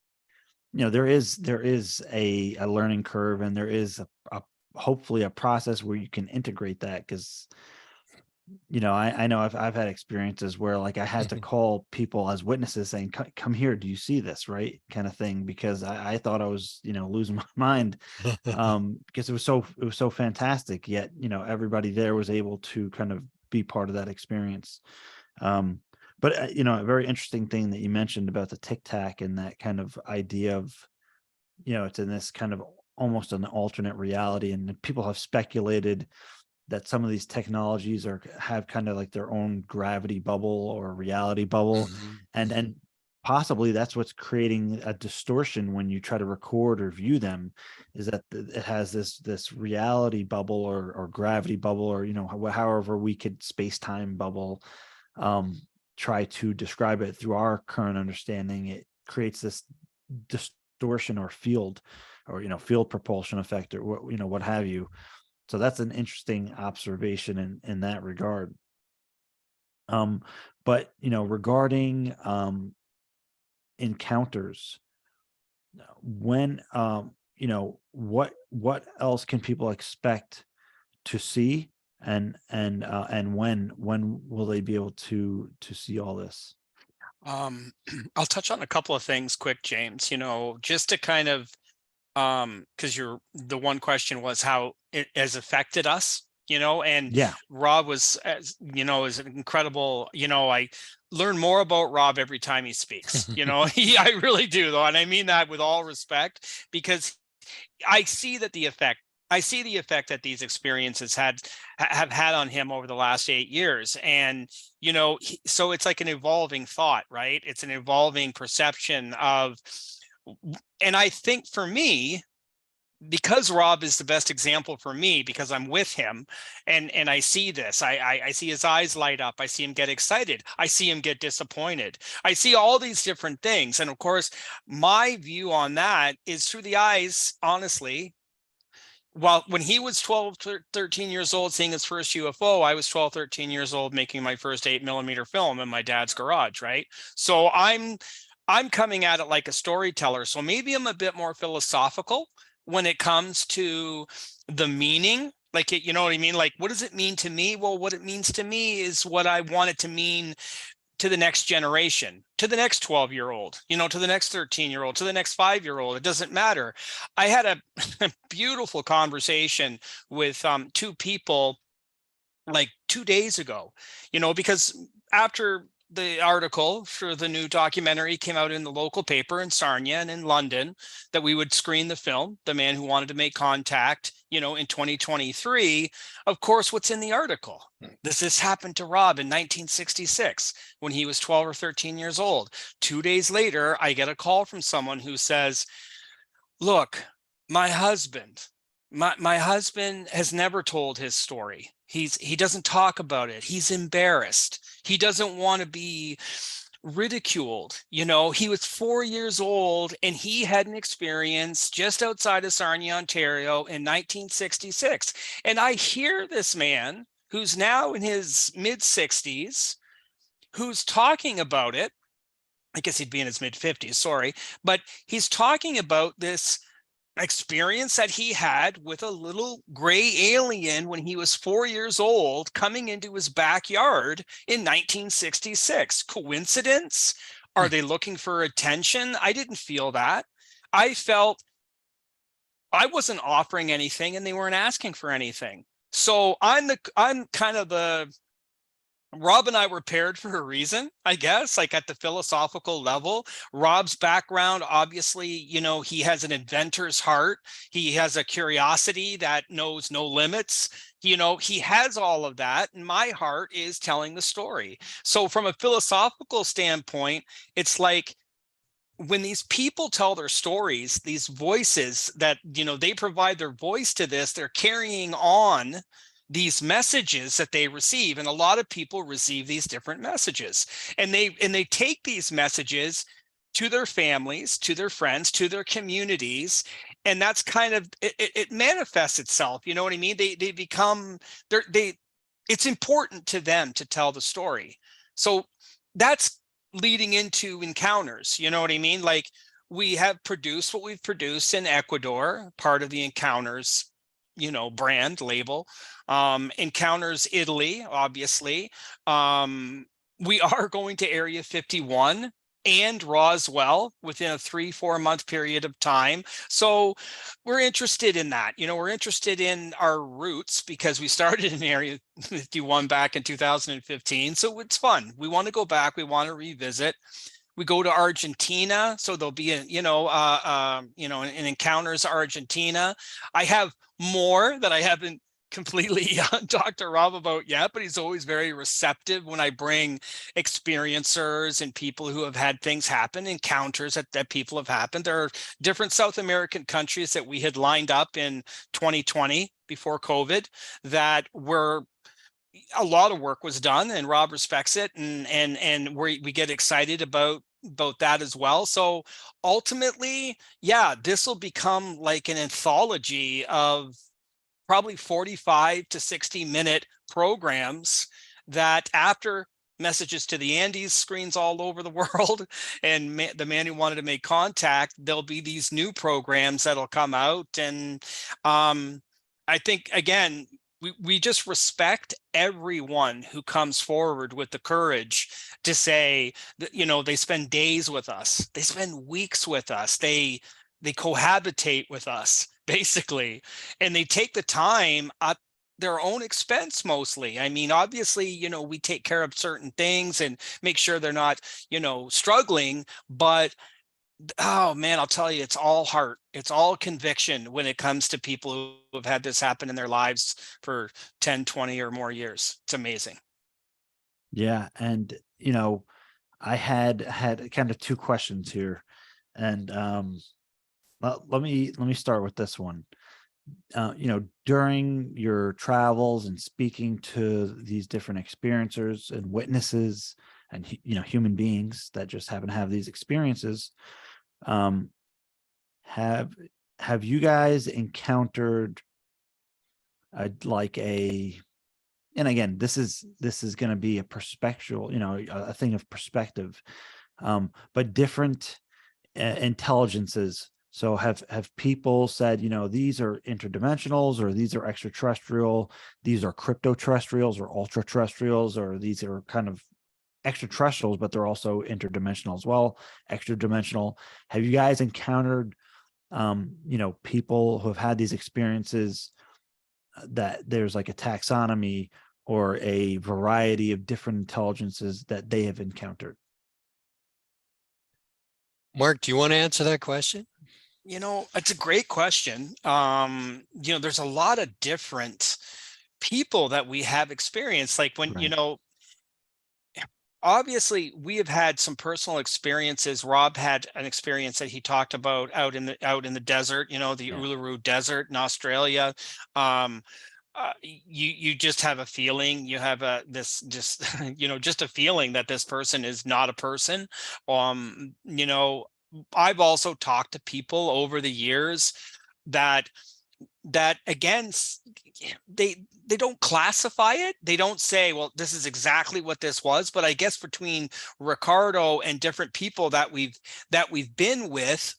there is a learning curve, and there is a hopefully a process where you can integrate that. Because I know I've had experiences where like I had to call people as witnesses saying, come here, do you see this, right, kind of thing, because I thought I was losing my mind, because it was so fantastic, yet everybody there was able to kind of be part of that experience. But a very interesting thing that you mentioned about the Tic Tac and that kind of idea of it's in this kind of almost an alternate reality, and people have speculated that some of these technologies have kind of like their own gravity bubble or reality bubble. Mm-hmm. And possibly that's what's creating a distortion when you try to record or view them, is that it has this reality bubble or gravity bubble, or however we could space-time bubble try to describe it through our current understanding. It creates this distortion or field, or field propulsion effect, or what have you. So that's an interesting observation in that regard. But regarding encounters, when what else can people expect to see, and when will they be able to see all this? I'll touch on a couple of things quick, James, just to kind of, because the one question was how it has affected us, and Yeah. Rob was, is an incredible, I learn more about Rob every time he speaks, I really do, though. And I mean that with all respect, because I see the effect that these experiences have had on him over the last 8 years. And, so it's like an evolving thought, right? It's an evolving perception of, and I think for me, because Rob is the best example for me, because I'm with him and I see this, I see his eyes light up. I see him get excited. I see him get disappointed. I see all these different things. And of course, my view on that is through the eyes, honestly. Well, when he was 12, 13 years old, seeing his first UFO, I was 12, 13 years old, making my first 8mm film in my dad's garage, right? So I'm coming at it like a storyteller. So maybe I'm a bit more philosophical when it comes to the meaning. Like, you know what I mean? Like, what does it mean to me? Well, what it means to me is what I want it to mean to the next generation, to the next 12-year-old, to the next 13-year-old, to the next 5-year-old. It doesn't matter. I had a beautiful conversation with two people like 2 days ago, because after the article for the new documentary came out in the local paper in Sarnia and in London, that we would screen the film, The Man Who Wanted to Make Contact, in 2023. Of course, what's in the article? This happened to Rob in 1966 when he was 12 or 13 years old. 2 days later, I get a call from someone who says, look, my husband has never told his story. He doesn't talk about it. He's embarrassed. He doesn't want to be ridiculed. He was 4 years old and he had an experience just outside of Sarnia, Ontario in 1966. And I hear this man who's now in his mid-60s, who's talking about it. I guess he'd be in his mid-50s, sorry. But he's talking about this experience that he had with a little gray alien when he was 4 years old coming into his backyard in 1966. Coincidence? Are they looking for attention? I didn't feel that. I felt I wasn't offering anything and they weren't asking for anything. So I'm kind of the Rob and I were paired for a reason, I guess, like at the philosophical level. Rob's background, obviously, he has an inventor's heart. He has a curiosity that knows no limits. He has all of that. And my heart is telling the story. So from a philosophical standpoint, it's like when these people tell their stories, these voices that, they provide their voice to this, they're carrying on these messages that they receive. And a lot of people receive these different messages, and they take these messages to their families, to their friends, to their communities. And that's kind of, it manifests itself. You know what I mean? They become, it's important to them to tell the story. So that's leading into encounters. You know what I mean? Like, we have produced what we've produced in Ecuador, part of the Encounters, brand label. Encounters Italy, obviously. We are going to Area 51 and Roswell within a 3-4 month period of time. So we're interested in that. We're interested in our roots because we started in Area 51 back in 2015. So it's fun. We want to go back. We want to revisit. We go to Argentina, so there'll be an Encounters Argentina. I have more that I haven't completely talked to Rob about yet, but he's always very receptive when I bring experiencers and people who have had things happen, encounters that people have happened. There are different South American countries that we had lined up in 2020 before COVID that were, a lot of work was done, and Rob respects it, and we get excited about that as well. So ultimately, yeah, this will become like an anthology of probably 45 to 60-minute programs that after Messages to the Andes screens all over the world and the Man Who Wanted to Make Contact, there'll be these new programs that'll come out. And I think, again, we just respect everyone who comes forward with the courage to say that, you know, they spend days with us, they spend weeks with us, they cohabitate with us, basically, and they take the time at their own expense mostly. I mean, obviously, you know, we take care of certain things and make sure they're not, you know, struggling, but oh man, I'll tell you, it's all heart, it's all conviction when it comes to people who have had this happen in their lives for 10, 20 or more years. It's amazing. Yeah. And, you know, I had kind of two questions here, and let me start with this one. You know, during your travels and speaking to these different experiencers and witnesses and, you know, human beings that just happen to have these experiences, have you guys encountered and again, this is going to be a perspective, you know, a thing of perspective, but different intelligences. So have people said, you know, these are interdimensionals, or these are extraterrestrial, these are cryptoterrestrials or ultra terrestrials, or these are kind of extraterrestrials, but they're also interdimensional as well, extra dimensional. Have you guys encountered, you know, people who have had these experiences that there's like a taxonomy or a variety of different intelligences that they have encountered? Mark, do you want to answer that question? You know, it's a great question. You know, there's a lot of different people that we have experienced. Like when, Right. you know, obviously we have had some personal experiences. Rob had an experience that he talked about out in the desert, you know, the Uluru Desert in Australia. You just have a feeling, you have just you know, just a feeling that this person is not a person. You know, I've also talked to people over the years that again, they don't classify it. They don't say, well, this is exactly what this was. But I guess between Ricardo and different people that we've been with,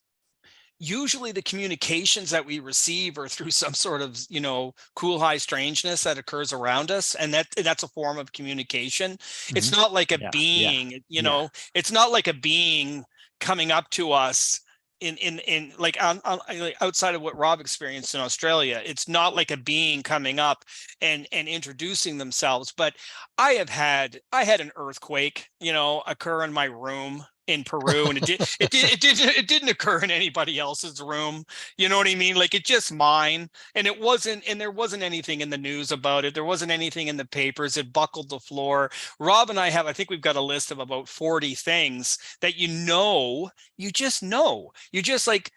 usually the communications that we receive are through some sort of, you know, cool high strangeness that occurs around us, and that's a form of communication. It's not like a being, you know, it's not like a being coming up to us in like like outside of what Rob experienced in Australia. It's not like a being coming up and introducing themselves. But I had an earthquake, you know, occur in my room in Peru, and it didn't occur in anybody else's room. You know what I mean? Like, it's just mine, and there wasn't anything in the news about it. There wasn't anything in the papers. It buckled the floor. Rob and I think we've got a list of about 40 things that, you know, you just know. You just, like,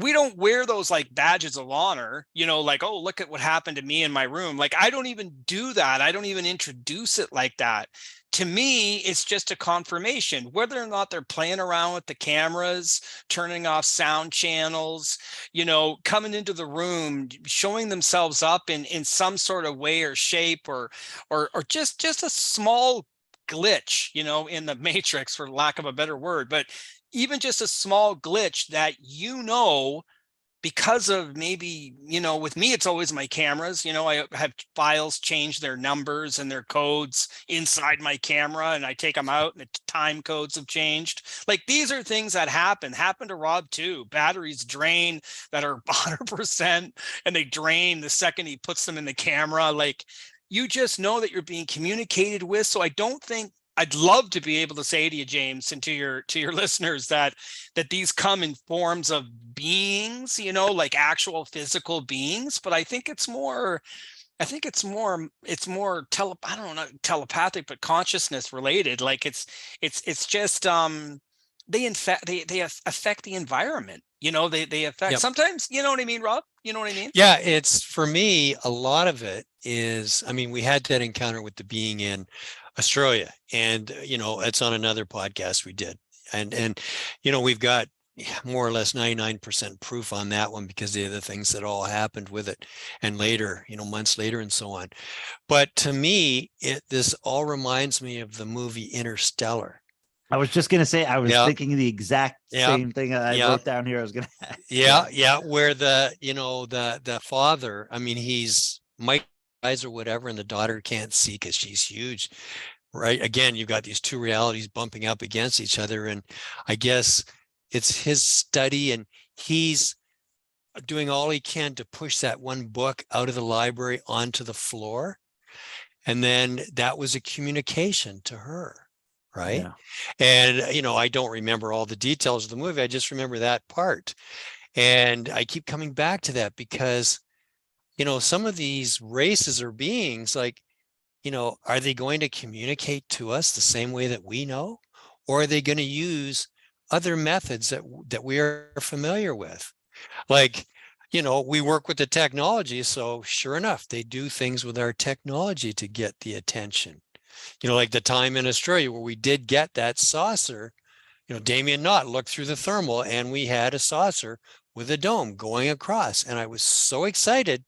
we don't wear those like badges of honor, you know, like, oh, look at what happened to me in my room. Like, I don't even do that. I don't even introduce it like that. To me, it's just a confirmation, whether or not they're playing around with the cameras, turning off sound channels, you know, coming into the room, showing themselves up in some sort of way or shape, or just a small glitch, you know, in the matrix, for lack of a better word. But even just a small glitch that, you know, because of maybe, you know, with me, it's always my cameras. You know, I have files change their numbers and their codes inside my camera, and I take them out and the time codes have changed. Like, these are things that happen to Rob too. Batteries drain that are 100%, and they drain the second he puts them in the camera. Like, you just know that you're being communicated with. So I don't think, I'd love to be able to say to you, James, and to your listeners, that these come in forms of beings, you know, like actual physical beings. But I think it's more I don't know, telepathic, but consciousness related. Like, it's just they affect the environment. You know, they affect sometimes, you know what I mean, Rob? You know what I mean? Yeah, it's, for me, a lot of it is, I mean, we had that encounter with the being in Australia, and, you know, it's on another podcast we did. And, you know, we've got more or less 99% proof on that one because of the other things that all happened with it, and later, months later and so on. But to me, this all reminds me of the movie Interstellar. I was just gonna say, I was Yeah, thinking the exact yeah, same thing I yeah, wrote down here. I was gonna, yeah. Where the father, I mean, he's Mike eyes or whatever, and the daughter can't see because she's huge, right? Again, you've got these two realities bumping up against each other, and I guess it's his study, and he's doing all he can to push that one book out of the library onto the floor. And then that was a communication to her, right? yeah, And, I don't remember all the details of the movie. I just remember that part. And I keep coming back to that because, some of these races or beings, like, are they going to communicate to us the same way that we know? Or are they going to use other methods that we are familiar with? Like, we work with the technology. So sure enough, they do things with our technology to get the attention. Like the time in Australia where we did get that saucer, Damien Knott looked through the thermal and we had a saucer with a dome going across. And I was so excited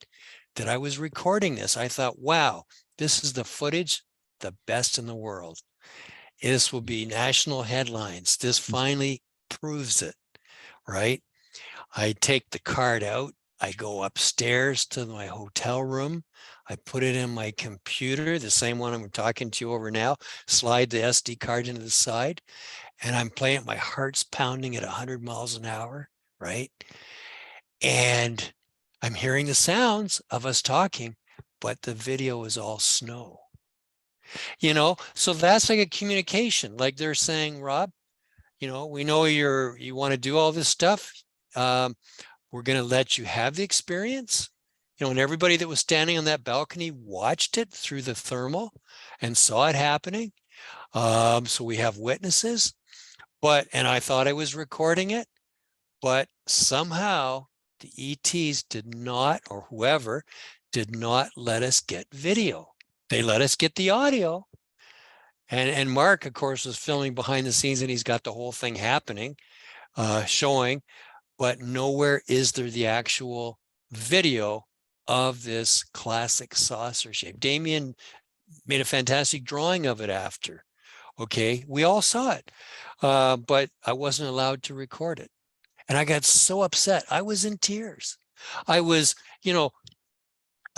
that I was recording this. I thought, wow, this is the footage, the best in the world. This will be national headlines. This finally proves it, right? I take the card out. I go upstairs to my hotel room. I put it in my computer, the same one I'm talking to you over now, slide the SD card into the side, and I'm playing, my heart's pounding at 100 miles an hour, right? And I'm hearing the sounds of us talking, but the video is all snow. So that's like a communication. Like they're saying, Rob, we know you want to do all this stuff. We're going to let you have the experience. And everybody that was standing on that balcony watched it through the thermal and saw it happening. So we have witnesses, and I thought I was recording it, but somehow the ETs did not, or whoever did not let us get video. They let us get the audio. And Mark, of course, was filming behind the scenes, and he's got the whole thing happening, showing, but nowhere is there the actual video of this classic saucer shape. Damien made a fantastic drawing of it after. Okay, we all saw it, but I wasn't allowed to record it. And I got so upset. I was in tears. I was, the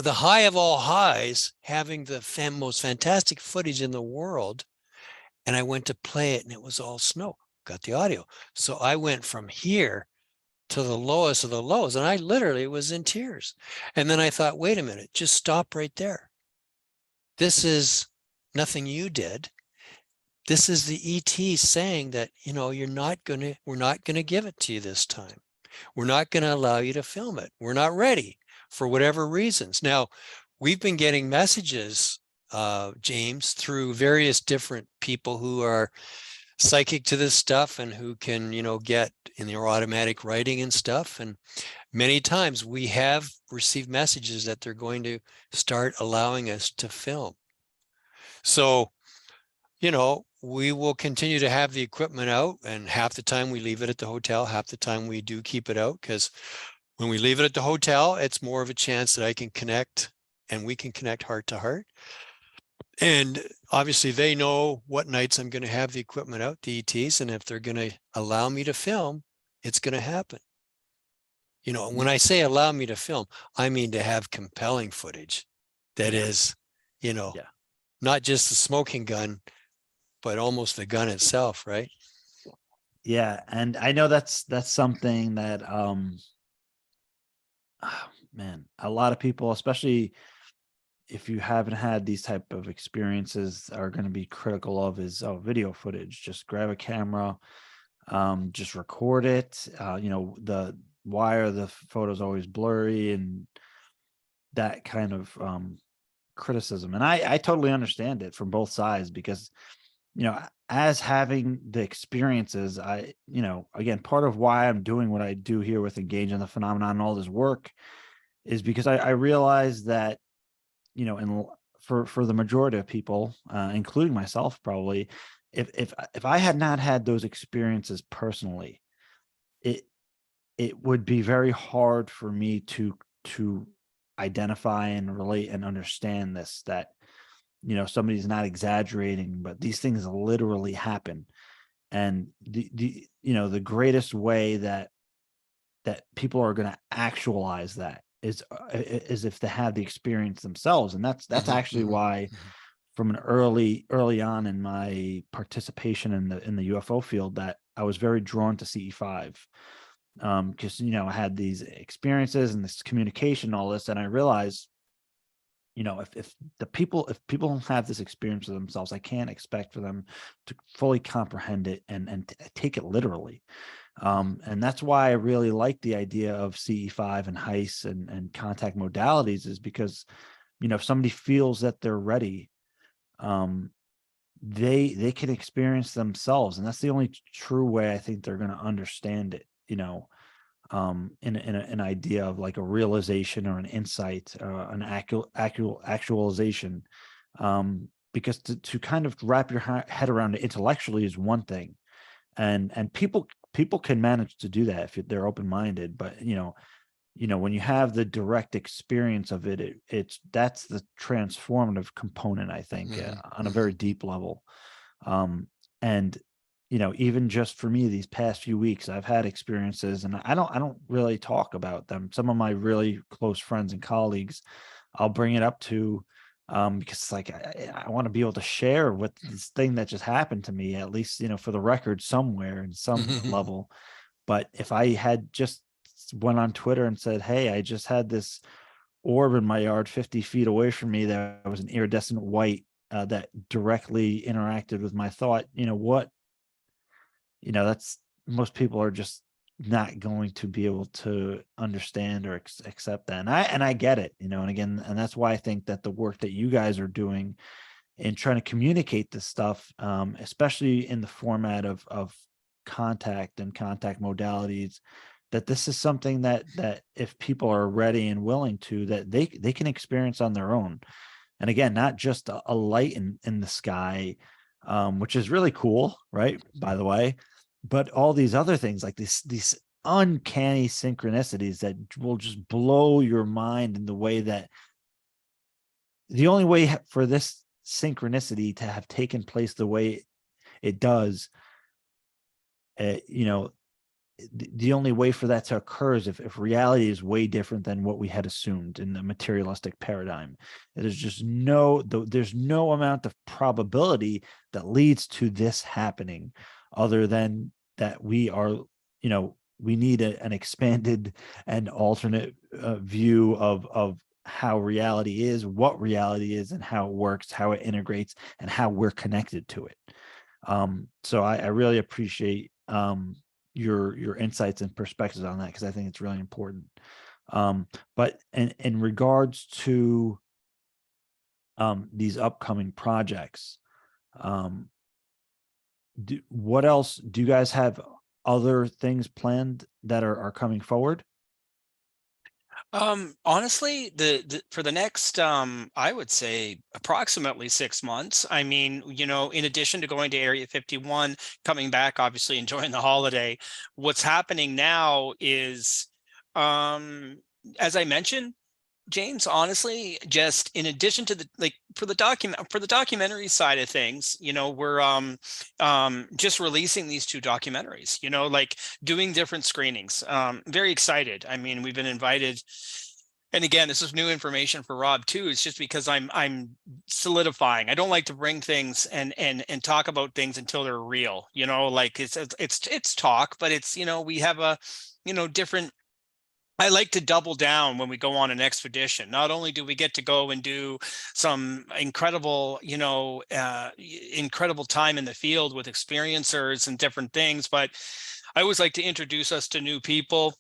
high of all highs, having the most fantastic footage in the world. And I went to play it and it was all snow. Got the audio. So I went from here to the lowest of the lows, and I literally was in tears. And then I thought, wait a minute, just stop right there. This is nothing you did. This is the ET saying that, we're not going to give it to you this time. We're not going to allow you to film it. We're not ready for whatever reasons. Now, we've been getting messages, James, through various different people who are psychic to this stuff and who can, get in their automatic writing and stuff. And many times we have received messages that they're going to start allowing us to film. So, we will continue to have the equipment out, and half the time we leave it at the hotel, half the time we do keep it out, because when we leave it at the hotel, it's more of a chance that I can connect and we can connect heart to heart. And obviously they know what nights I'm going to have the equipment out, the ETs, and if they're going to allow me to film, it's going to happen. When I say allow me to film, I mean to have compelling footage that is, not just the smoking gun, but almost the gun itself, right? Yeah, and I know that's something that man, a lot of people, especially if you haven't had these type of experiences, are going to be critical of is video footage. Just grab a camera, just record it. Why are the photos always blurry, and that kind of criticism. And I totally understand it from both sides, because as having the experiences, again, part of why I'm doing what I do here with Engage in the Phenomenon and all this work is because I realize that, for the majority of people, including myself, probably, if I had not had those experiences personally, it it would be very hard for me to identify and relate and understand this, that somebody's not exaggerating, but these things literally happen. And the greatest way that people are going to actualize that is if they have the experience themselves. And that's actually why, from an early on in my participation in the UFO field, that I was very drawn to CE5, because I had these experiences and this communication, all this, and I realized, if people don't have this experience for themselves, I can't expect for them to fully comprehend it and take it literally. And that's why I really like the idea of CE5 and HEIS and contact modalities, is because, if somebody feels that they're ready, they can experience themselves. And that's the only true way I think they're going to understand it, in an idea of like a realization or an insight, an actualization. Because to kind of wrap your head around it intellectually is one thing. And people can manage to do that if they're open-minded, but when you have the direct experience of it, that's the transformative component, I think, on a very deep level. And even just for me, these past few weeks, I've had experiences, and I don't really talk about them. Some of my really close friends and colleagues, I'll bring it up to, because it's like I want to be able to share what this thing that just happened to me, at least for the record somewhere in some level. But if I had just went on Twitter and said, "Hey, I just had this orb in my yard 50 feet away from me that was an iridescent white, that directly interacted with my thought," that's, most people are just not going to be able to understand or accept that. And I get it, and again, and that's why I think that the work that you guys are doing in trying to communicate this stuff, especially in the format of contact and contact modalities, that this is something that if people are ready and willing to, that they can experience on their own. And again, not just a light in the sky, which is really cool, right? By the way, but all these other things, like these uncanny synchronicities that will just blow your mind in the way that the only way for this synchronicity to have taken place the way it does, the only way for that to occur is if reality is way different than what we had assumed in the materialistic paradigm. There's no amount of probability that leads to this happening, other than that we need an expanded and alternate view of how reality is, what reality is, and how it works, how it integrates, and how we're connected to it. So I really appreciate your insights and perspectives on that, because I think it's really important. But in regards to these upcoming projects, what else do you guys have? Other things planned that are coming forward? Honestly, for the next, I would say approximately 6 months. I mean, in addition to going to Area 51, coming back, obviously enjoying the holiday, what's happening now is, as I mentioned, James, honestly, just in addition to for the documentary side of things, we're just releasing these 2 documentaries, like doing different screenings. Very excited. I mean, we've been invited. And again, this is new information for Rob too. It's just because I'm solidifying. I don't like to bring things and talk about things until they're real, like it's talk, but it's, we have a, different. I like to double down when we go on an expedition. Not only do we get to go and do some incredible, incredible time in the field with experiencers and different things, but I always like to introduce us to new people.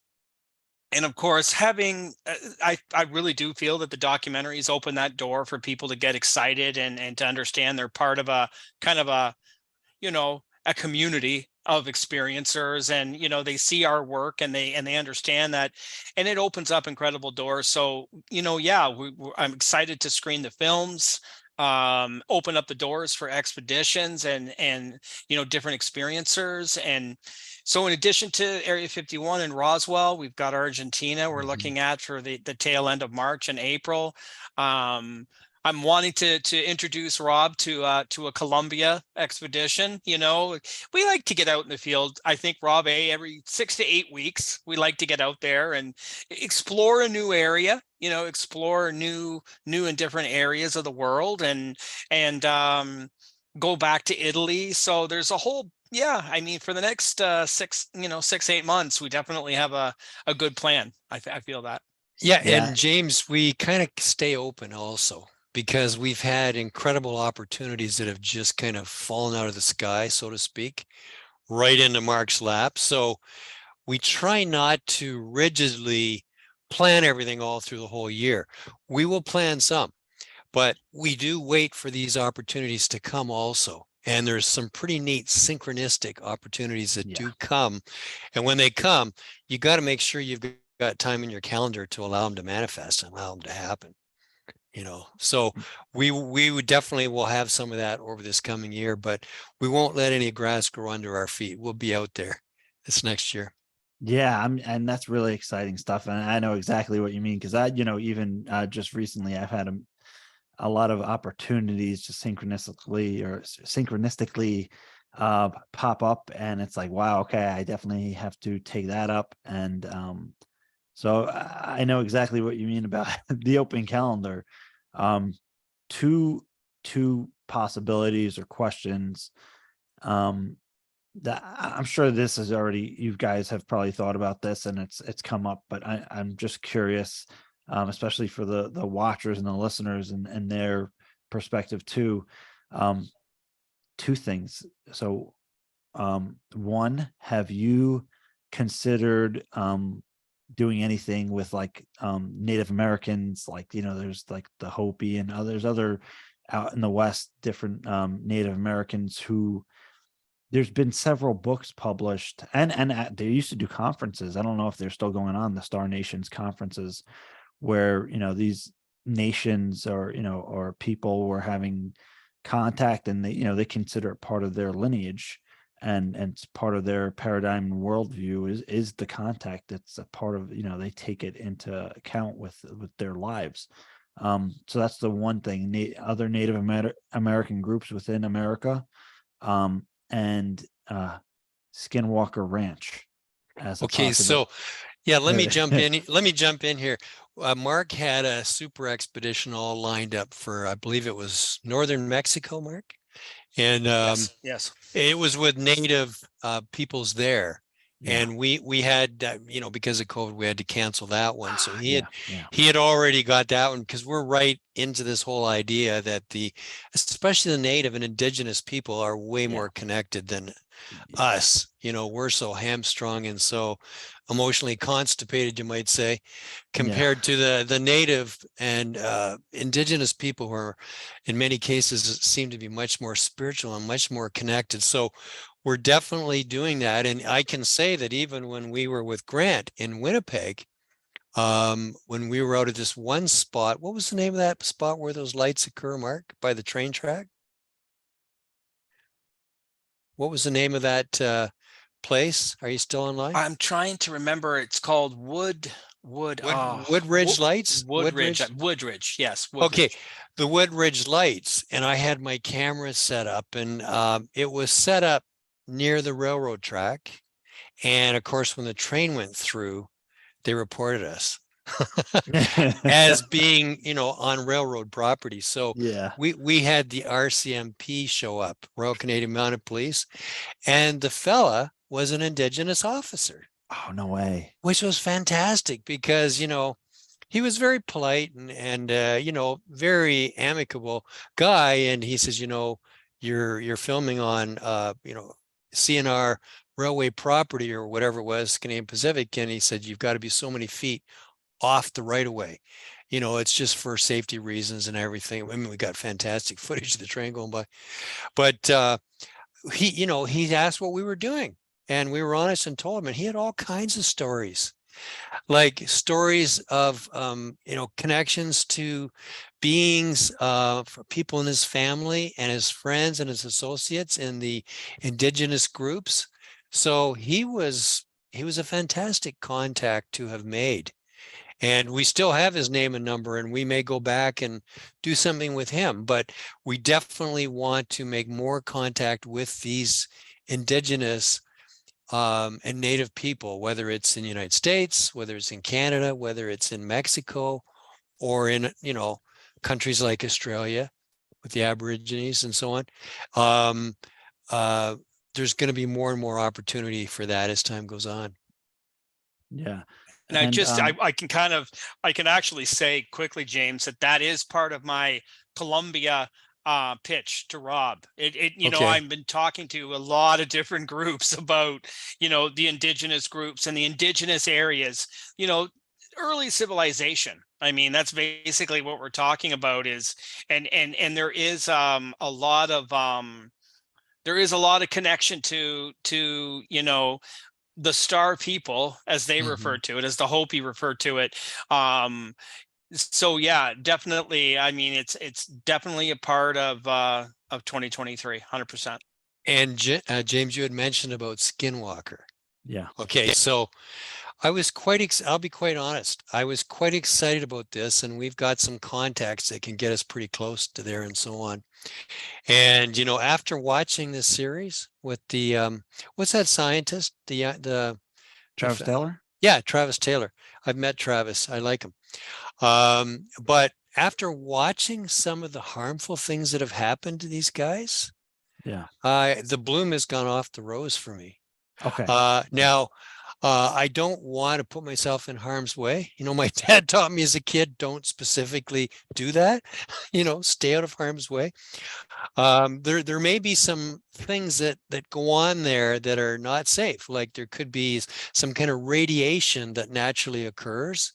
And of course, having, I really do feel that the documentaries open that door for people to get excited and to understand they're part of a kind of a, a community of experiencers, and they see our work and they understand that, and it opens up incredible doors. So yeah, I'm excited to screen the films. open up the doors for expeditions and different experiencers. And so in addition to Area 51 and Roswell, we've got Argentina we're looking at for the tail end of March and April. I'm wanting to introduce Rob to a Colombia expedition. We like to get out in the field. I think, Rob, every 6 to 8 weeks, we like to get out there and explore a new area, explore new and different areas of the world, and go back to Italy. So there's a whole, for the next 6-8 months, we definitely have a good plan. I feel that. Yeah. And James, we kind of stay open also, because we've had incredible opportunities that have just kind of fallen out of the sky, so to speak, right into Mark's lap. So we try not to rigidly plan everything all through the whole year. We will plan some, but we do wait for these opportunities to come also. And there's some pretty neat synchronistic opportunities that do come. And when they come, you got to make sure you've got time in your calendar to allow them to manifest and allow them to happen. So we would definitely will have some of that over this coming year, but we won't let any grass grow under our feet. We'll be out there this next year. Yeah, and that's really exciting stuff. And I know exactly what you mean, because even just recently, I've had a lot of opportunities to synchronistically pop up, and it's like, wow, okay, I definitely have to take that up. And so I know exactly what you mean about the open calendar. Two possibilities or questions that I'm sure this is already, you guys have probably thought about this and it's come up, but I'm just curious, especially for the watchers and the listeners and their perspective too. Two things. So one, have you considered doing anything with Native Americans, there's the Hopi and others other out in the West, different Native Americans who there's been several books published, and they used to do conferences. I don't know if they're still going on, the Star Nations conferences, where these nations or people were having contact, and they consider it part of their lineage, and it's part of their paradigm and worldview is the contact. It's a part of, they take it into account with their lives. So that's the one thing. Other Native American groups within America, and Skinwalker Ranch as okay. So yeah, let me jump in here. Mark had a super expedition all lined up for, I believe it was northern Mexico, Mark. And yes, it was with native peoples there. Yeah. And we had, because of COVID, we had to cancel that one. So he had already got that one, because we're right into this whole idea that especially the native and indigenous people are way more connected than us. We're so hamstrung and so emotionally constipated, you might say, compared to the native and indigenous people who are, in many cases, seem to be much more spiritual and much more connected. So we're definitely doing that. And I can say that even when we were with Grant in Winnipeg, when we were out at this one spot, what was the name of that spot where those lights occur, Mark, by the train track? What was the name of that place? Are you still online? I'm trying to remember. It's called Woodridge Lights? Woodridge. Yes. Okay. The Woodridge Lights. And I had my camera set up, and it was set up near the railroad track. And of course, when the train went through, they reported us as being, on railroad property. So we had the RCMP show up, Royal Canadian Mounted Police, and the fella was an Indigenous officer. Oh, no way. Which was fantastic, because, he was very polite and very amicable guy. And he says, you're filming on, CNR railway property or whatever it was, Canadian Pacific. And he said, you've got to be so many feet off the right of way. It's just for safety reasons and everything. I mean, we got fantastic footage of the train going by, but he asked what we were doing, and we were honest and told him, and he had all kinds of stories. like stories of, connections to beings, for people in his family and his friends and his associates in the indigenous groups. So he was a fantastic contact to have made. And we still have his name and number, and we may go back and do something with him, but we definitely want to make more contact with these indigenous and native people, whether it's in the United States, whether it's in Canada, whether it's in Mexico, or in, countries like Australia with the Aborigines and so on. There's going to be more and more opportunity for that as time goes on. Yeah. And I can actually say quickly, James, that is part of my Colombia pitch to Rob. Okay. I've been talking to a lot of different groups about, the indigenous groups and the indigenous areas, early civilization. I mean, that's basically what we're talking about is, and there is a lot of connection to the star people, as they referred to it, as the Hopi referred to it. So yeah, definitely. I mean, it's definitely a part of 2023, 100%. And James, you had mentioned about Skinwalker. Yeah. Okay, so I was I'll be quite honest. I was quite excited about this, and we've got some contacts that can get us pretty close to there and so on. And, after watching this series with the, what's that scientist? The Travis Taylor? Yeah, Travis Taylor. I've met Travis. I like him. But after watching some of the harmful things that have happened to these guys, yeah, the bloom has gone off the rose for me. Okay. Now, I don't want to put myself in harm's way. My dad taught me as a kid, don't specifically do that, stay out of harm's way. There may be some things that go on there that are not safe. Like there could be some kind of radiation that naturally occurs.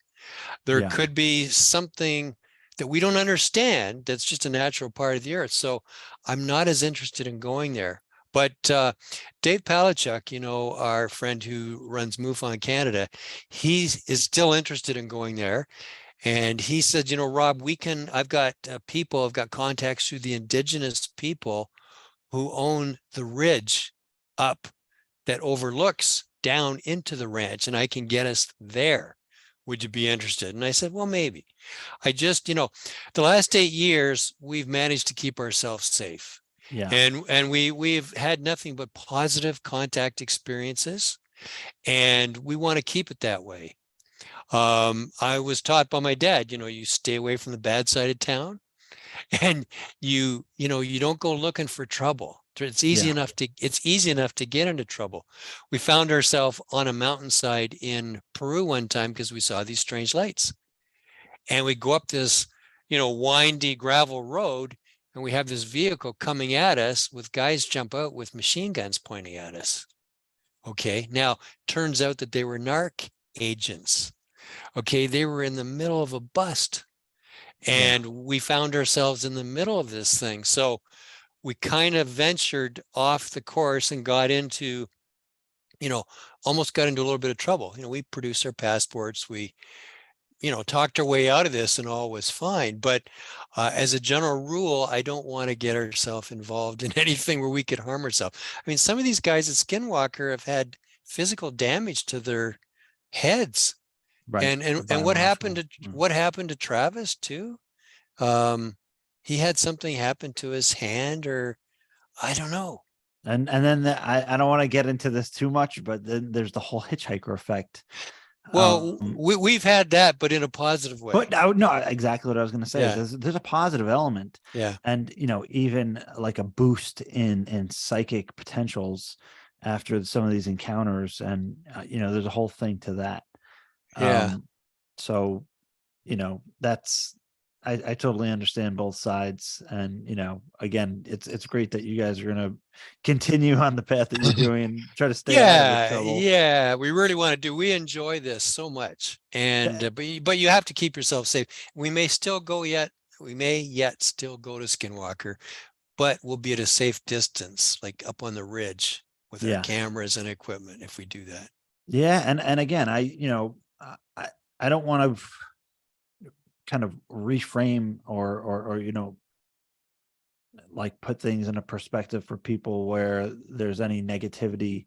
There could be something that we don't understand that's just a natural part of the earth. So I'm not as interested in going there. But Dave Palachuk, our friend who runs MUFON Canada, he is still interested in going there. And he said, Rob, I've got I've got contacts through the indigenous people who own the ridge up that overlooks down into the ranch, and I can get us there. Would you be interested? And I said, well, maybe. I just, the last 8 years, we've managed to keep ourselves safe. Yeah. And we've had nothing but positive contact experiences, and we want to keep it that way. I was taught by my dad, you stay away from the bad side of town, and you don't go looking for trouble. It's easy enough to get into trouble. We found ourselves on a mountainside in Peru one time because we saw these strange lights, and we go up this, windy gravel road, and we have this vehicle coming at us with guys jump out with machine guns pointing at us. Okay. Now, turns out that they were narc agents. Okay. They were in the middle of a bust, and we found ourselves in the middle of this thing. So we kind of ventured off the course and got into, almost got into a little bit of trouble. We produced our passports. We, talked our way out of this, and all was fine. But as a general rule, I don't want to get ourselves involved in anything where we could harm ourselves. I mean, some of these guys at Skinwalker have had physical damage to their heads. Right. And what happened to Travis too? He had something happen to his hand, or I don't know. And then I don't want to get into this too much, but then there's the whole hitchhiker effect. Well, we've had that, but in a positive way. But no, exactly what I was going to say. Yeah. There's a positive element. Yeah. And, even like a boost in psychic potentials after some of these encounters. And, there's a whole thing to that. Yeah. So, that's, I totally understand both sides. And, again, it's great that you guys are going to continue on the path that you're doing and try to stay out of the trouble. Yeah, we really want to do. We enjoy this so much. And, but you have to keep yourself safe. We may yet still go to Skinwalker, but we'll be at a safe distance, like up on the ridge with our cameras and equipment if we do that. Yeah. And again, I don't want to kind of reframe or like put things in a perspective for people where there's any negativity.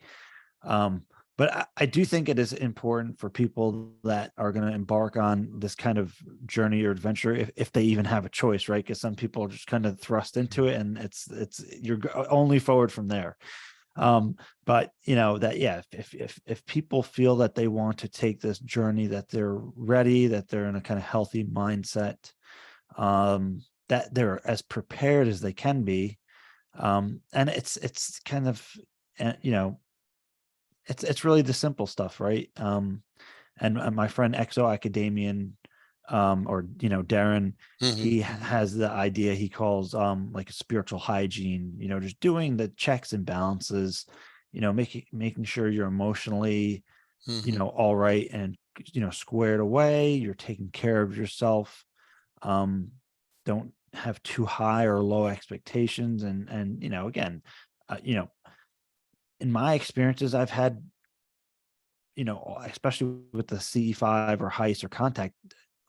But I do think it is important for people that are going to embark on this kind of journey or adventure, if they even have a choice, right? Because some people are just kind of thrust into it, and it's you're only forward from there. But that, yeah, if people feel that they want to take this journey, that they're ready, that they're in a kind of healthy mindset, that they're as prepared as they can be, and it's kind of, it's really the simple stuff, right? And my friend Exo Academian, or Darren, he has the idea he calls like a spiritual hygiene, just doing the checks and balances, making sure you're emotionally all right, and squared away, you're taking care of yourself. Don't have too high or low expectations, and again, in my experiences I've had, especially with the C5 or heist or contact,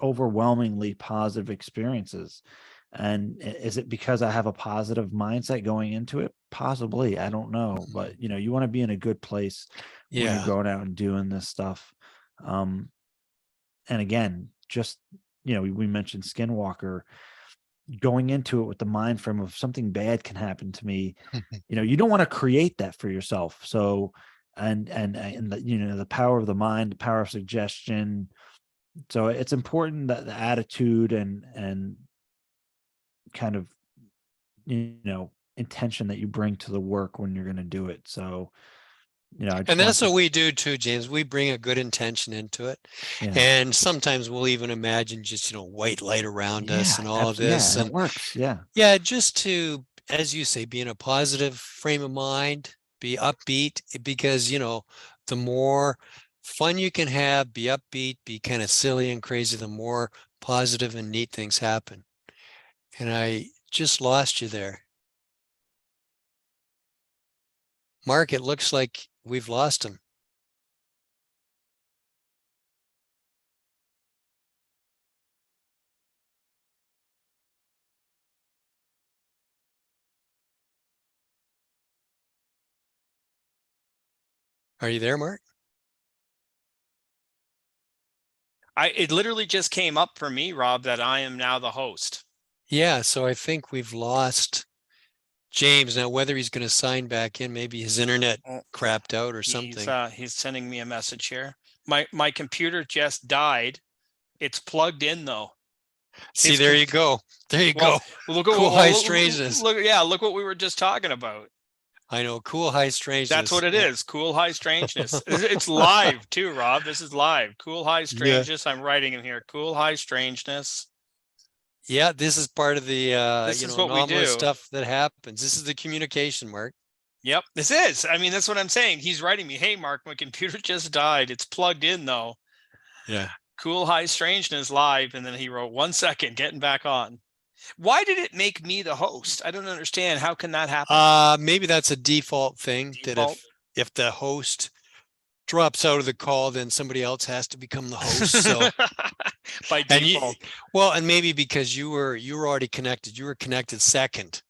overwhelmingly positive experiences. And is it because I have a positive mindset going into it? Possibly, I don't know. But you want to be in a good place when you're going out and doing this stuff. And again, just we mentioned Skinwalker, going into it with the mind frame of something bad can happen to me. You don't want to create that for yourself. So and the, the power of the mind, the power of suggestion. So it's important that the attitude and kind of intention that you bring to the work when you're going to do it. So and that's what we do too, James. We bring a good intention into it. And sometimes we'll even imagine just white light around us and all of this, and it works. Just to, as you say, be in a positive frame of mind, be upbeat, because the more fun you can have, be upbeat, be kind of silly and crazy, the more positive and neat things happen. And I just lost you there, Mark. It looks like we've lost him. Are you there, Mark? It literally just came up for me, Rob, that I am now the host. Yeah, so I think we've lost James. Now, whether he's going to sign back in, maybe his internet crapped out or something. He's sending me a message here. My computer just died. It's plugged in though. See, there you go. There you go. Look, cool high strangeness. Look what we were just talking about. I know, cool high strangeness. That's what it is. Cool high strangeness. It's live too, Rob. This is live. Cool high strangeness. I'm writing in here. Cool high strangeness. Yeah, this is part of the anomalous stuff that happens. This is the communication, Mark. Yep, this is. I mean, that's what I'm saying. He's writing me, "Hey, Mark, my computer just died. It's plugged in though." Yeah. Cool high strangeness live, and then he wrote 1 second, getting back on. Why did it make me the host? I don't understand. How can that happen? Maybe that's a default thing. That if the host drops out of the call, then somebody else has to become the host. So by default. And maybe because you were already connected, you were connected second.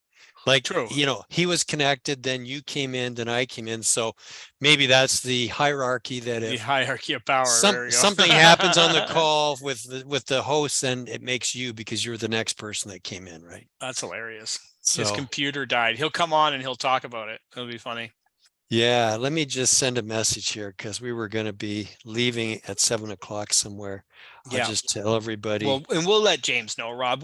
Like, true. He was connected, then you came in, then I came in. So maybe that's the hierarchy, that the hierarchy of power. Something happens on the call with the host, then it makes you, because you're the next person that came in, right? That's hilarious. So, his computer died. He'll come on and he'll talk about it. It'll be funny. Yeah, let me just send a message here, because we were going to be leaving at 7 o'clock somewhere. I'll just tell everybody. Well, and we'll let James know, Rob.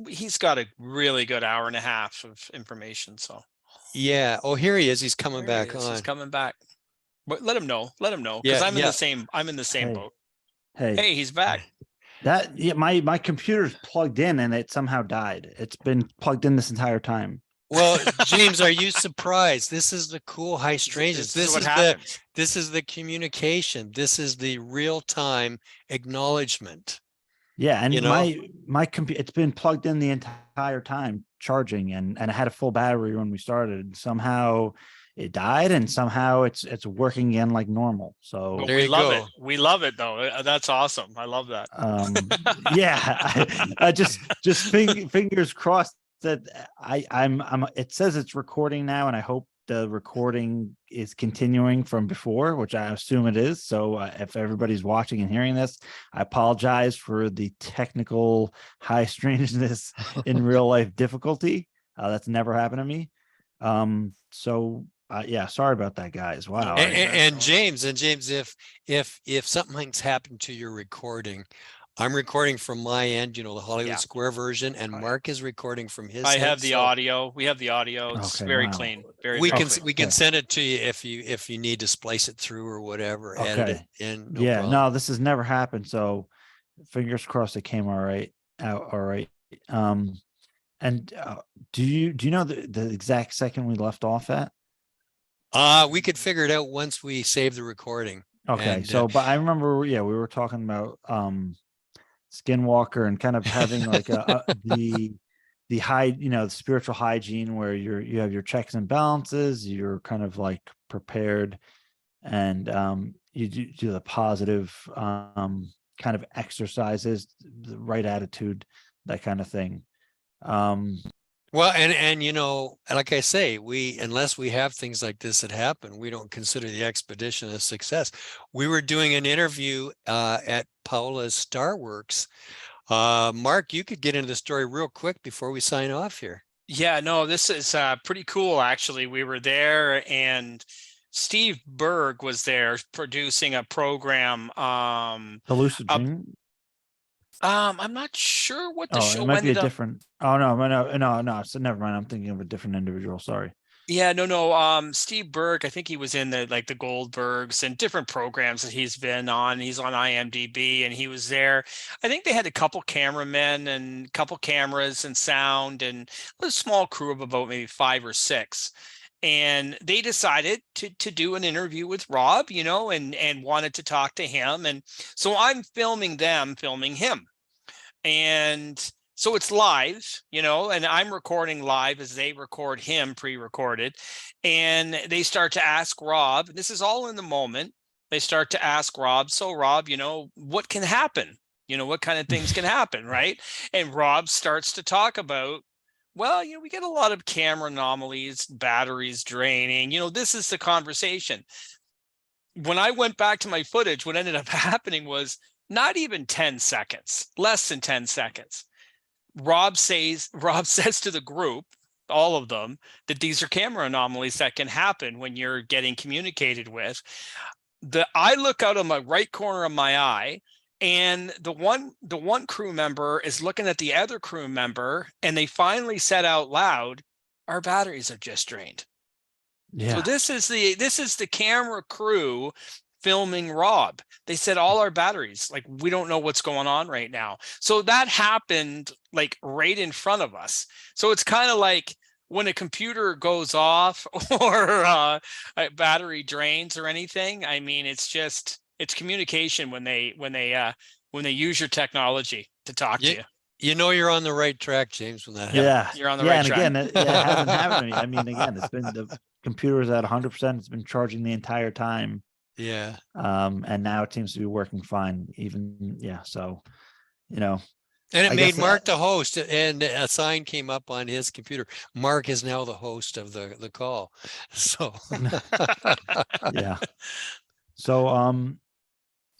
He's got a really good hour and a half of information. So yeah. Oh, here he is. He's coming back on. He's coming back. But let him know. Because I'm in the same boat. Hey, he's back. My computer's plugged in and it somehow died. It's been plugged in this entire time. Well, James, are you surprised? This is the cool high strangeness. This is the communication. This is the real-time acknowledgement. Yeah, and my computer, it's been plugged in the entire time, charging, and I had a full battery when we started. Somehow it died, and somehow it's working again like normal. So But There we you love it. go. We love it though. That's awesome. I love that. yeah, I just fingers crossed that I'm it says it's recording now, and I hope the recording is continuing from before, which I assume it is. So if everybody's watching and hearing this, I apologize for the technical high strangeness in real life difficulty. That's never happened to me. So yeah, sorry about that, guys. Wow. And James, if something's happened to your recording, I'm recording from my end, the Hollywood Square version, and Mark is recording from his I end. have the audio. We have the audio. It's very clean. We very can clean. we can send it to you if you need to splice it through or whatever. Edit it in. No problem. No, this has never happened. So fingers crossed it came out all right. And do you know the exact second we left off at? We could figure it out once we save the recording. Okay, And, so but I remember, we were talking about Skinwalker and kind of having like the the spiritual hygiene where you have your checks and balances, you're kind of like prepared, and you do the positive kind of exercises, the right attitude, that kind of thing. Well, and like I say, unless we have things like this that happen, we don't consider the expedition a success. We were doing an interview at Paola's Starworks. Mark, you could get into the story real quick before we sign off here. Yeah, no, this is pretty cool actually. We were there, and Steve Berg was there producing a program. The Lucid Dream. I'm not sure what the show it might be a ended up. different. Oh no. So never mind. I'm thinking of a different individual. Sorry. Yeah, no. Steve Berg, I think he was in the Goldbergs and different programs that he's been on. He's on IMDb, and he was there. I think they had a couple cameramen and a couple cameras and sound, and a small crew of about maybe 5 or 6. And they decided to do an interview with Rob, and wanted to talk to him. And so I'm filming them, filming him. And so it's live, and I'm recording live as they record him pre-recorded. And they start to ask Rob, this is all in the moment. They start to ask Rob, so Rob, what can happen? What kind of things can happen, right? And Rob starts to talk about, well, we get a lot of camera anomalies, batteries draining. This is the conversation. When I went back to my footage, what ended up happening was not even 10 seconds, less than 10 seconds. Rob says to the group, all of them, that these are camera anomalies that can happen when you're getting communicated with. I look out on my right corner of my eye, and the one crew member is looking at the other crew member, and they finally said out loud, "Our batteries have just drained." Yeah. So this is the camera crew filming Rob. They said, all our batteries, we don't know what's going on right now. So that happened right in front of us. So it's kind of like when a computer goes off or a battery drains or anything. I mean, it's communication when they use your technology to talk to you. You're on the right track, James, when that happens. Yeah, you're on the right track. And again, it hasn't happened to me. I mean, again, it's been the computer's at 100%. It's been charging the entire time. Yeah. And now it seems to be working fine. So, And it made Mark the host, and a sign came up on his computer. Mark is now the host of the call. So yeah. So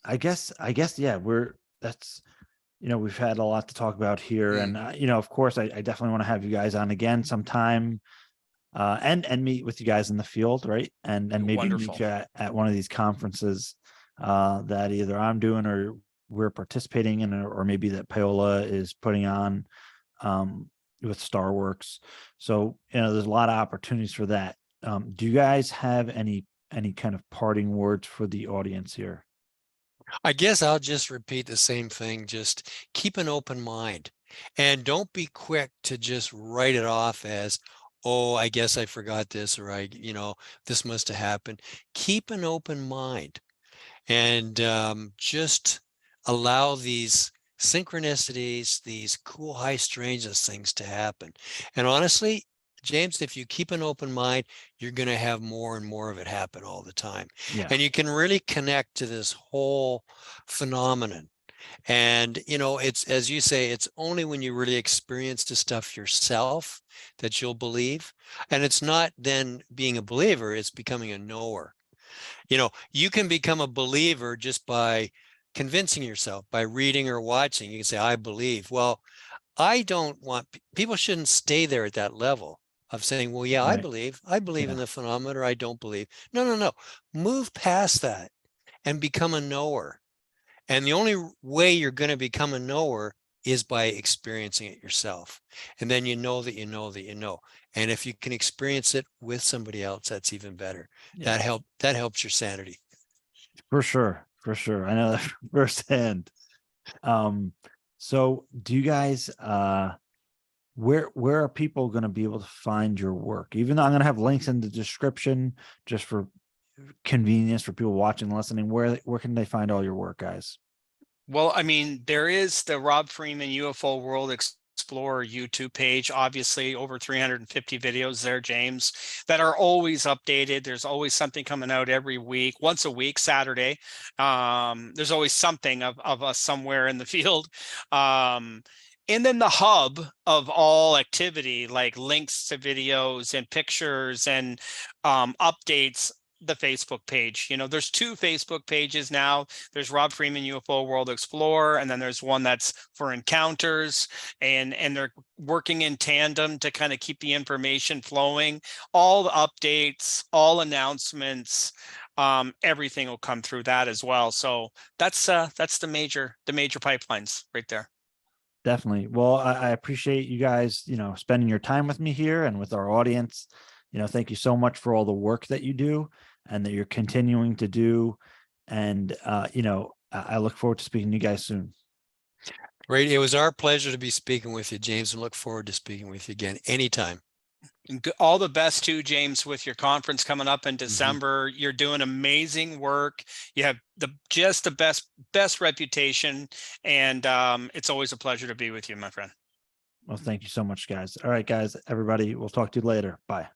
I guess yeah, we've had a lot to talk about here, and of course I definitely want to have you guys on again sometime. And meet with you guys in the field, right? And maybe meet you at one of these conferences that either I'm doing or we're participating in, or maybe that Paola is putting on with Starworks. So there's a lot of opportunities for that. Do you guys have any kind of parting words for the audience here? I guess I'll just repeat the same thing. Just keep an open mind, and don't be quick to just write it off as, oh, I guess I forgot this, or this must have happened. Keep an open mind, and just allow these synchronicities, these cool high strangeness things to happen. And honestly, James, if you keep an open mind, you're going to have more and more of it happen all the time. Yeah. And you can really connect to this whole phenomenon. And, you know, it's, as you say, it's only when you really experience the stuff yourself that you'll believe. And it's not then being a believer, it's becoming a knower. You know, you can become a believer just by convincing yourself, by reading or watching. You can say, I believe. Well, I don't want, people shouldn't stay there at that level of saying, well, yeah, I Right. believe Yeah. in the phenomenon, or I don't believe. No, no, no. Move past that and become a knower. And the only way you're going to become a knower is by experiencing it yourself. And then you know that you know that you know. And if you can experience it with somebody else, that's even better. Yeah. That helps your sanity. For sure. For sure. I know that firsthand. So do you guys where are people going to be able to find your work? Even though I'm going to have links in the description just for convenience for people watching and listening, where can they find all your work, guys? Well, I mean, there is the Rob Freeman UFO World Explorer YouTube page, obviously over 350 videos there, James, that are always updated. There's always something coming out every week, once a week, Saturday. There's always something of us somewhere in the field. And then the hub of all activity, like links to videos and pictures and updates, the Facebook page. You know, there's two Facebook pages now. There's Rob Freeman UFO World Explorer, and then there's one that's for encounters, and they're working in tandem to kind of keep the information flowing. All the updates, all announcements, everything will come through that as well. So that's the major pipelines right there. Definitely. Well, I appreciate you guys, spending your time with me here and with our audience. Thank you so much for all the work that you do and that you're continuing to do. And, I look forward to speaking to you guys soon. Great. It was our pleasure to be speaking with you, James, and look forward to speaking with you again anytime. All the best too, James, with your conference coming up in December. You're doing amazing work. You have just the best reputation, and it's always a pleasure to be with you, my friend. Well, thank you so much, guys. All right, guys, everybody, we'll talk to you later. Bye.